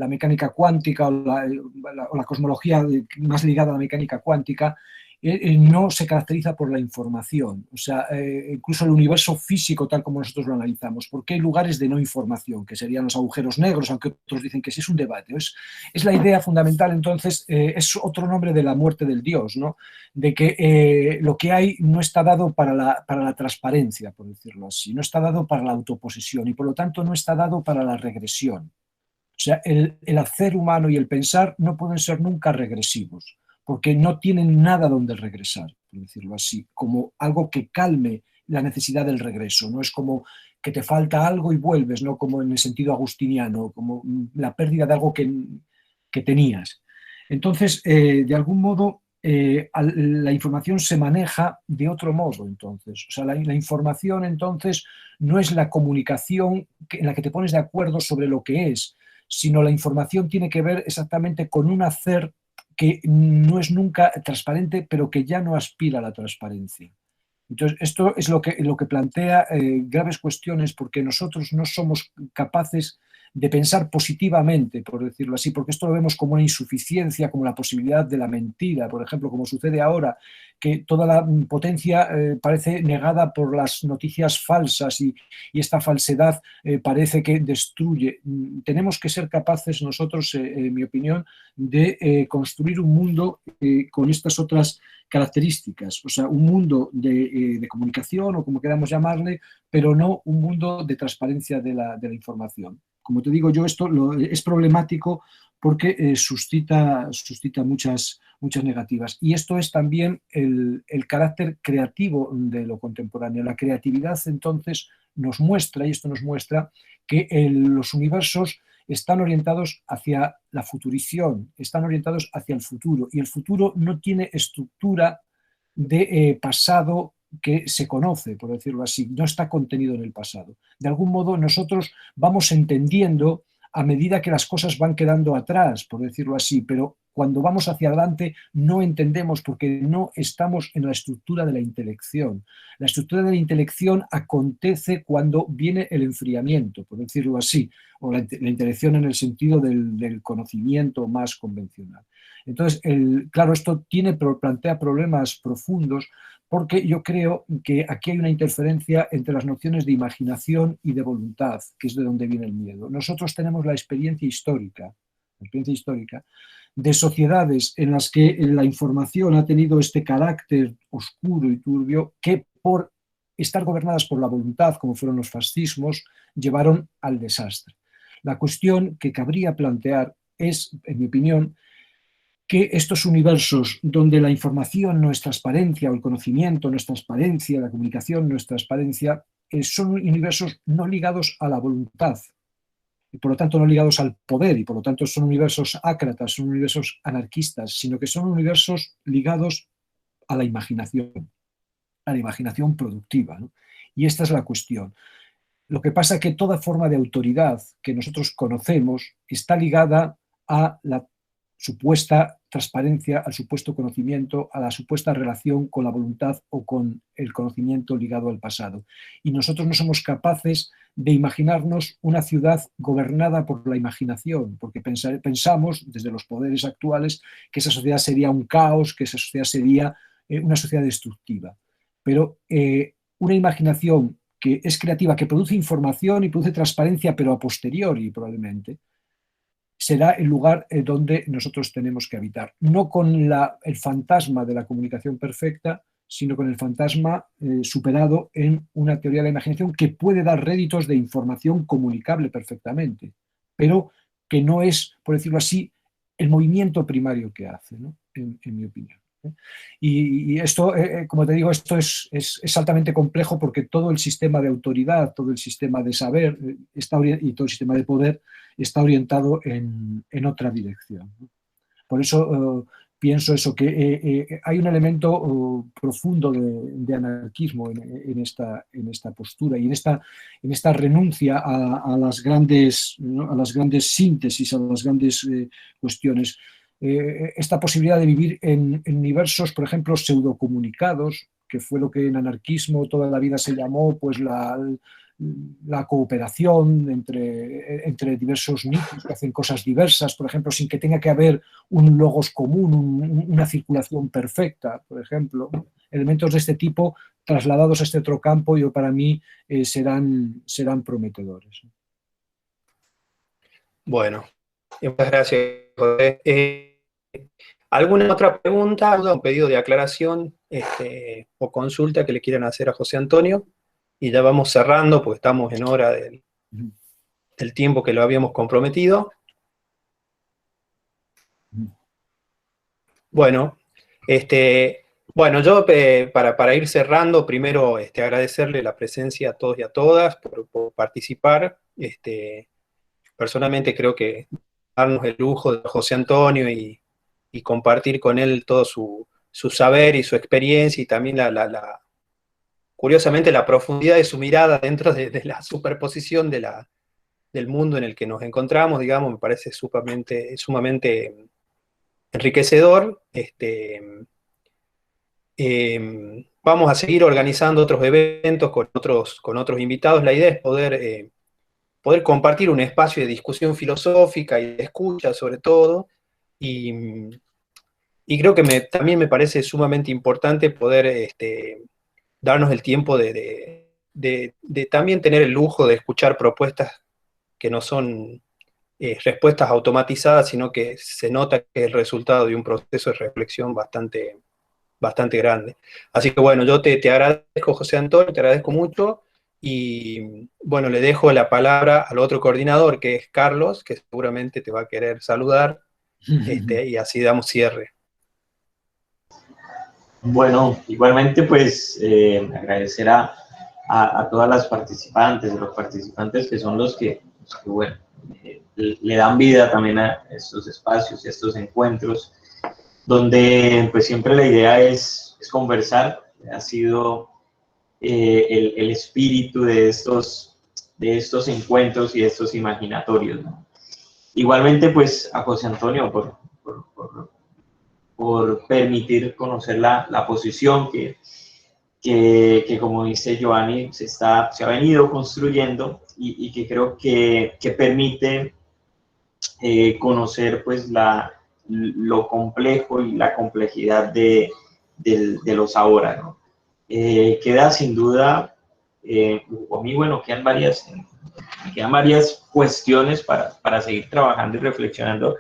mecánica cuántica o la cosmología más ligada a la mecánica cuántica, no se caracteriza por la información. O sea, incluso el universo físico, tal como nosotros lo analizamos, porque hay lugares de no información, que serían los agujeros negros, aunque otros dicen que sí, es un debate. Es la idea fundamental, entonces, es otro nombre de la muerte del Dios, ¿no? De que lo que hay no está dado para la transparencia, por decirlo así, no está dado para la autoposesión, y por lo tanto no está dado para la regresión. O sea, el hacer humano y el pensar no pueden ser nunca regresivos, porque no tienen nada donde regresar, por decirlo así, como algo que calme la necesidad del regreso. No es como que te falta algo y vuelves, no como en el sentido agustiniano, como la pérdida de algo que tenías. Entonces, de algún modo, la información se maneja de otro modo, entonces. O sea, la información, entonces, no es la comunicación en la que te pones de acuerdo sobre lo que es, sino la información tiene que ver exactamente con un hacer que no es nunca transparente, pero que ya no aspira a la transparencia. Entonces, esto es lo que plantea graves cuestiones, porque nosotros no somos capaces de pensar positivamente, por decirlo así, porque esto lo vemos como una insuficiencia, como la posibilidad de la mentira, por ejemplo, como sucede ahora, que toda la potencia parece negada por las noticias falsas y esta falsedad parece que destruye. Tenemos que ser capaces nosotros, en mi opinión, de construir un mundo con estas otras características, o sea, un mundo de comunicación o como queramos llamarle, pero no un mundo de transparencia de la información. Como te digo yo, esto es problemático porque suscita muchas negativas. Y esto es también el carácter creativo de lo contemporáneo. La creatividad, entonces, nos muestra, y esto nos muestra, que los universos están orientados hacia la futurición, están orientados hacia el futuro, y el futuro no tiene estructura de pasado que se conoce, por decirlo así, no está contenido en el pasado. De algún modo nosotros vamos entendiendo a medida que las cosas van quedando atrás, por decirlo así, pero cuando vamos hacia adelante no entendemos porque no estamos en la estructura de la intelección. La estructura de la intelección acontece cuando viene el enfriamiento, por decirlo así, o la intelección en el sentido del conocimiento más convencional. Entonces, claro, esto plantea problemas profundos porque yo creo que aquí hay una interferencia entre las nociones de imaginación y de voluntad, que es de donde viene el miedo. Nosotros tenemos la experiencia histórica de sociedades en las que la información ha tenido este carácter oscuro y turbio que por estar gobernadas por la voluntad, como fueron los fascismos, llevaron al desastre. La cuestión que cabría plantear es, en mi opinión, que estos universos donde la información no es transparencia, o el conocimiento no es transparencia, la comunicación no es transparencia, son universos no ligados a la voluntad, y por lo tanto no ligados al poder, y por lo tanto son universos ácratas, son universos anarquistas, sino que son universos ligados a la imaginación productiva, ¿no? Y esta es la cuestión. Lo que pasa es que toda forma de autoridad que nosotros conocemos está ligada a la supuesta transparencia, al supuesto conocimiento, a la supuesta relación con la voluntad o con el conocimiento ligado al pasado. Y nosotros no somos capaces de imaginarnos una ciudad gobernada por la imaginación, porque pensamos desde los poderes actuales que esa sociedad sería un caos, que esa sociedad sería una sociedad destructiva. Pero una imaginación que es creativa, que produce información y produce transparencia, pero a posteriori probablemente, será el lugar donde nosotros tenemos que habitar. No con el fantasma de la comunicación perfecta, sino con el fantasma superado en una teoría de la imaginación que puede dar réditos de información comunicable perfectamente, pero que no es, por decirlo así, el movimiento primario que hace, ¿no? en mi opinión. Y esto, como te digo, esto es altamente complejo porque todo el sistema de autoridad, todo el sistema de saber y todo el sistema de poder está orientado en otra dirección. Por eso pienso eso, que hay un elemento profundo de anarquismo en esta postura y en esta renuncia a las grandes, ¿no? a las grandes síntesis, a las grandes cuestiones. Esta posibilidad de vivir en universos, por ejemplo, pseudocomunicados, que fue lo que en anarquismo toda la vida se llamó pues la cooperación entre diversos nichos que hacen cosas diversas, por ejemplo, sin que tenga que haber un logos común, una circulación perfecta, por ejemplo. Elementos de este tipo trasladados a este otro campo, yo para mí serán prometedores. Bueno, muchas gracias, José. ¿Alguna otra pregunta, un pedido de aclaración o consulta que le quieran hacer a José Antonio? Y ya vamos cerrando porque estamos en hora del tiempo que lo habíamos comprometido. Bueno, yo para ir cerrando, primero agradecerle la presencia a todos y a todas por participar. Personalmente creo que darnos el lujo de José Antonio y compartir con él todo su saber y su experiencia y también curiosamente la profundidad de su mirada dentro de la superposición del mundo en el que nos encontramos, digamos, me parece sumamente enriquecedor. vamos a seguir organizando otros eventos con otros invitados. La idea es poder compartir un espacio de discusión filosófica y de escucha sobre todo, y creo que también me parece sumamente importante poder darnos el tiempo de también tener el lujo de escuchar propuestas que no son respuestas automatizadas, sino que se nota que es el resultado de un proceso de reflexión bastante grande. Así que bueno, yo te agradezco, José Antonio, te agradezco mucho, y bueno, le dejo la palabra al otro coordinador, que es Carlos, que seguramente te va a querer saludar, y así damos cierre. Bueno, igualmente pues agradecer a todas las participantes, los participantes que son los que bueno, le dan vida también a estos espacios y a estos encuentros, donde pues siempre la idea es conversar. Ha sido el espíritu de estos encuentros y de estos imaginatorios, ¿no? Igualmente pues a José Antonio por permitir conocer la posición que como dice Giovanni, se ha venido construyendo, y que creo que permite conocer pues lo complejo y la complejidad de los ahora, ¿no? Queda sin duda, a mí, bueno, quedan varias cuestiones para seguir trabajando y reflexionando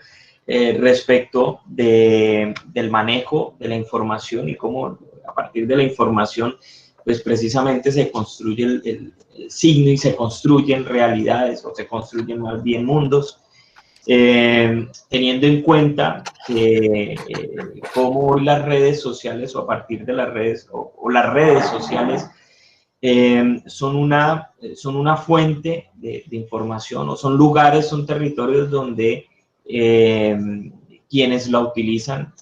respecto del manejo de la información, y cómo a partir de la información pues precisamente se construye el signo, y se construyen realidades, o se construyen más bien mundos, teniendo en cuenta que cómo hoy las redes sociales, o a partir de las redes, o las redes sociales, son una fuente de información, o son lugares, son territorios donde quienes la utilizan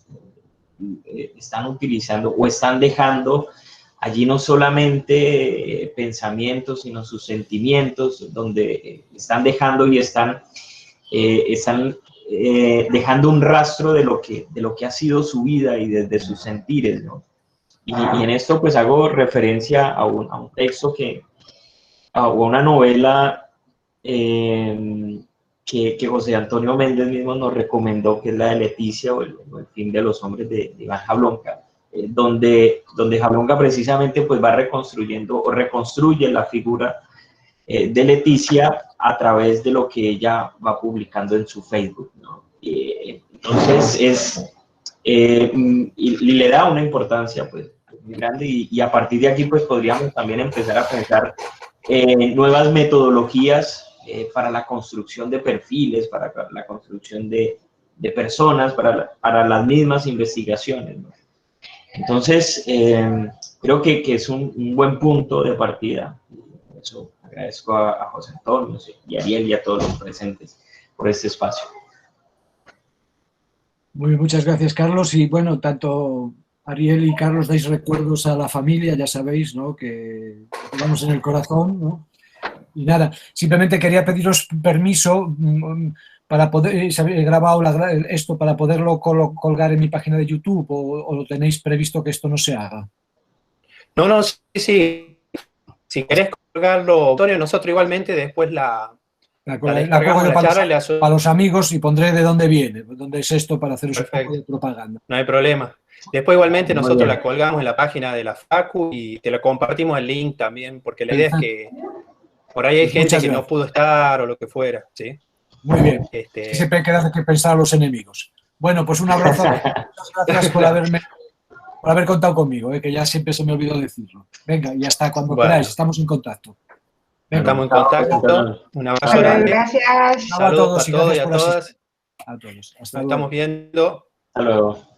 están utilizando o están dejando allí no solamente pensamientos, sino sus sentimientos, donde están dejando y están dejando un rastro de lo que ha sido su vida y desde sus sentires, ¿no? Y en esto pues hago referencia a un texto o a una novela que José Antonio Méndez mismo nos recomendó, que es la de Leticia, o el fin de los hombres de Iván Jablonka, donde Jablonka precisamente pues va reconstruyendo, o reconstruye la figura de Leticia a través de lo que ella va publicando en su Facebook, ¿no? Entonces y le da una importancia pues muy grande, y a partir de aquí pues podríamos también empezar a pensar nuevas metodologías para la construcción de perfiles, para la construcción de personas, para las mismas investigaciones, ¿no? Entonces, creo que es un buen punto de partida. Por eso agradezco a José Antonio y a Ariel y a todos los presentes por este espacio. Muy bien, muchas gracias, Carlos. Y bueno, tanto Ariel y Carlos dais recuerdos a la familia, ya sabéis, ¿no?, que llevamos en el corazón, ¿no? Y nada, simplemente quería pediros permiso para poder, he grabado esto para poderlo colgar en mi página de YouTube, o lo tenéis previsto que esto no se haga. No, sí. Si querés colgarlo, Antonio, nosotros igualmente después la colgo yo para los amigos, y pondré de dónde viene, dónde es esto, para haceros un poco de propaganda. No hay problema. Después igualmente nosotros la colgamos en la página de la Facu, y te la compartimos el link también, porque la idea es que por ahí hay gente que no pudo estar o lo que fuera, ¿sí? Muy bien. Siempre queda que pensar a los enemigos. Bueno, pues un abrazo. Muchas gracias por haber contado conmigo, que ya siempre se me olvidó decirlo. Venga, y hasta cuando queráis, estamos en contacto. Venga. Estamos en contacto. Un abrazo grande. Gracias. Saludos a todos y a todas. A todos. Nos estamos viendo. Hasta luego.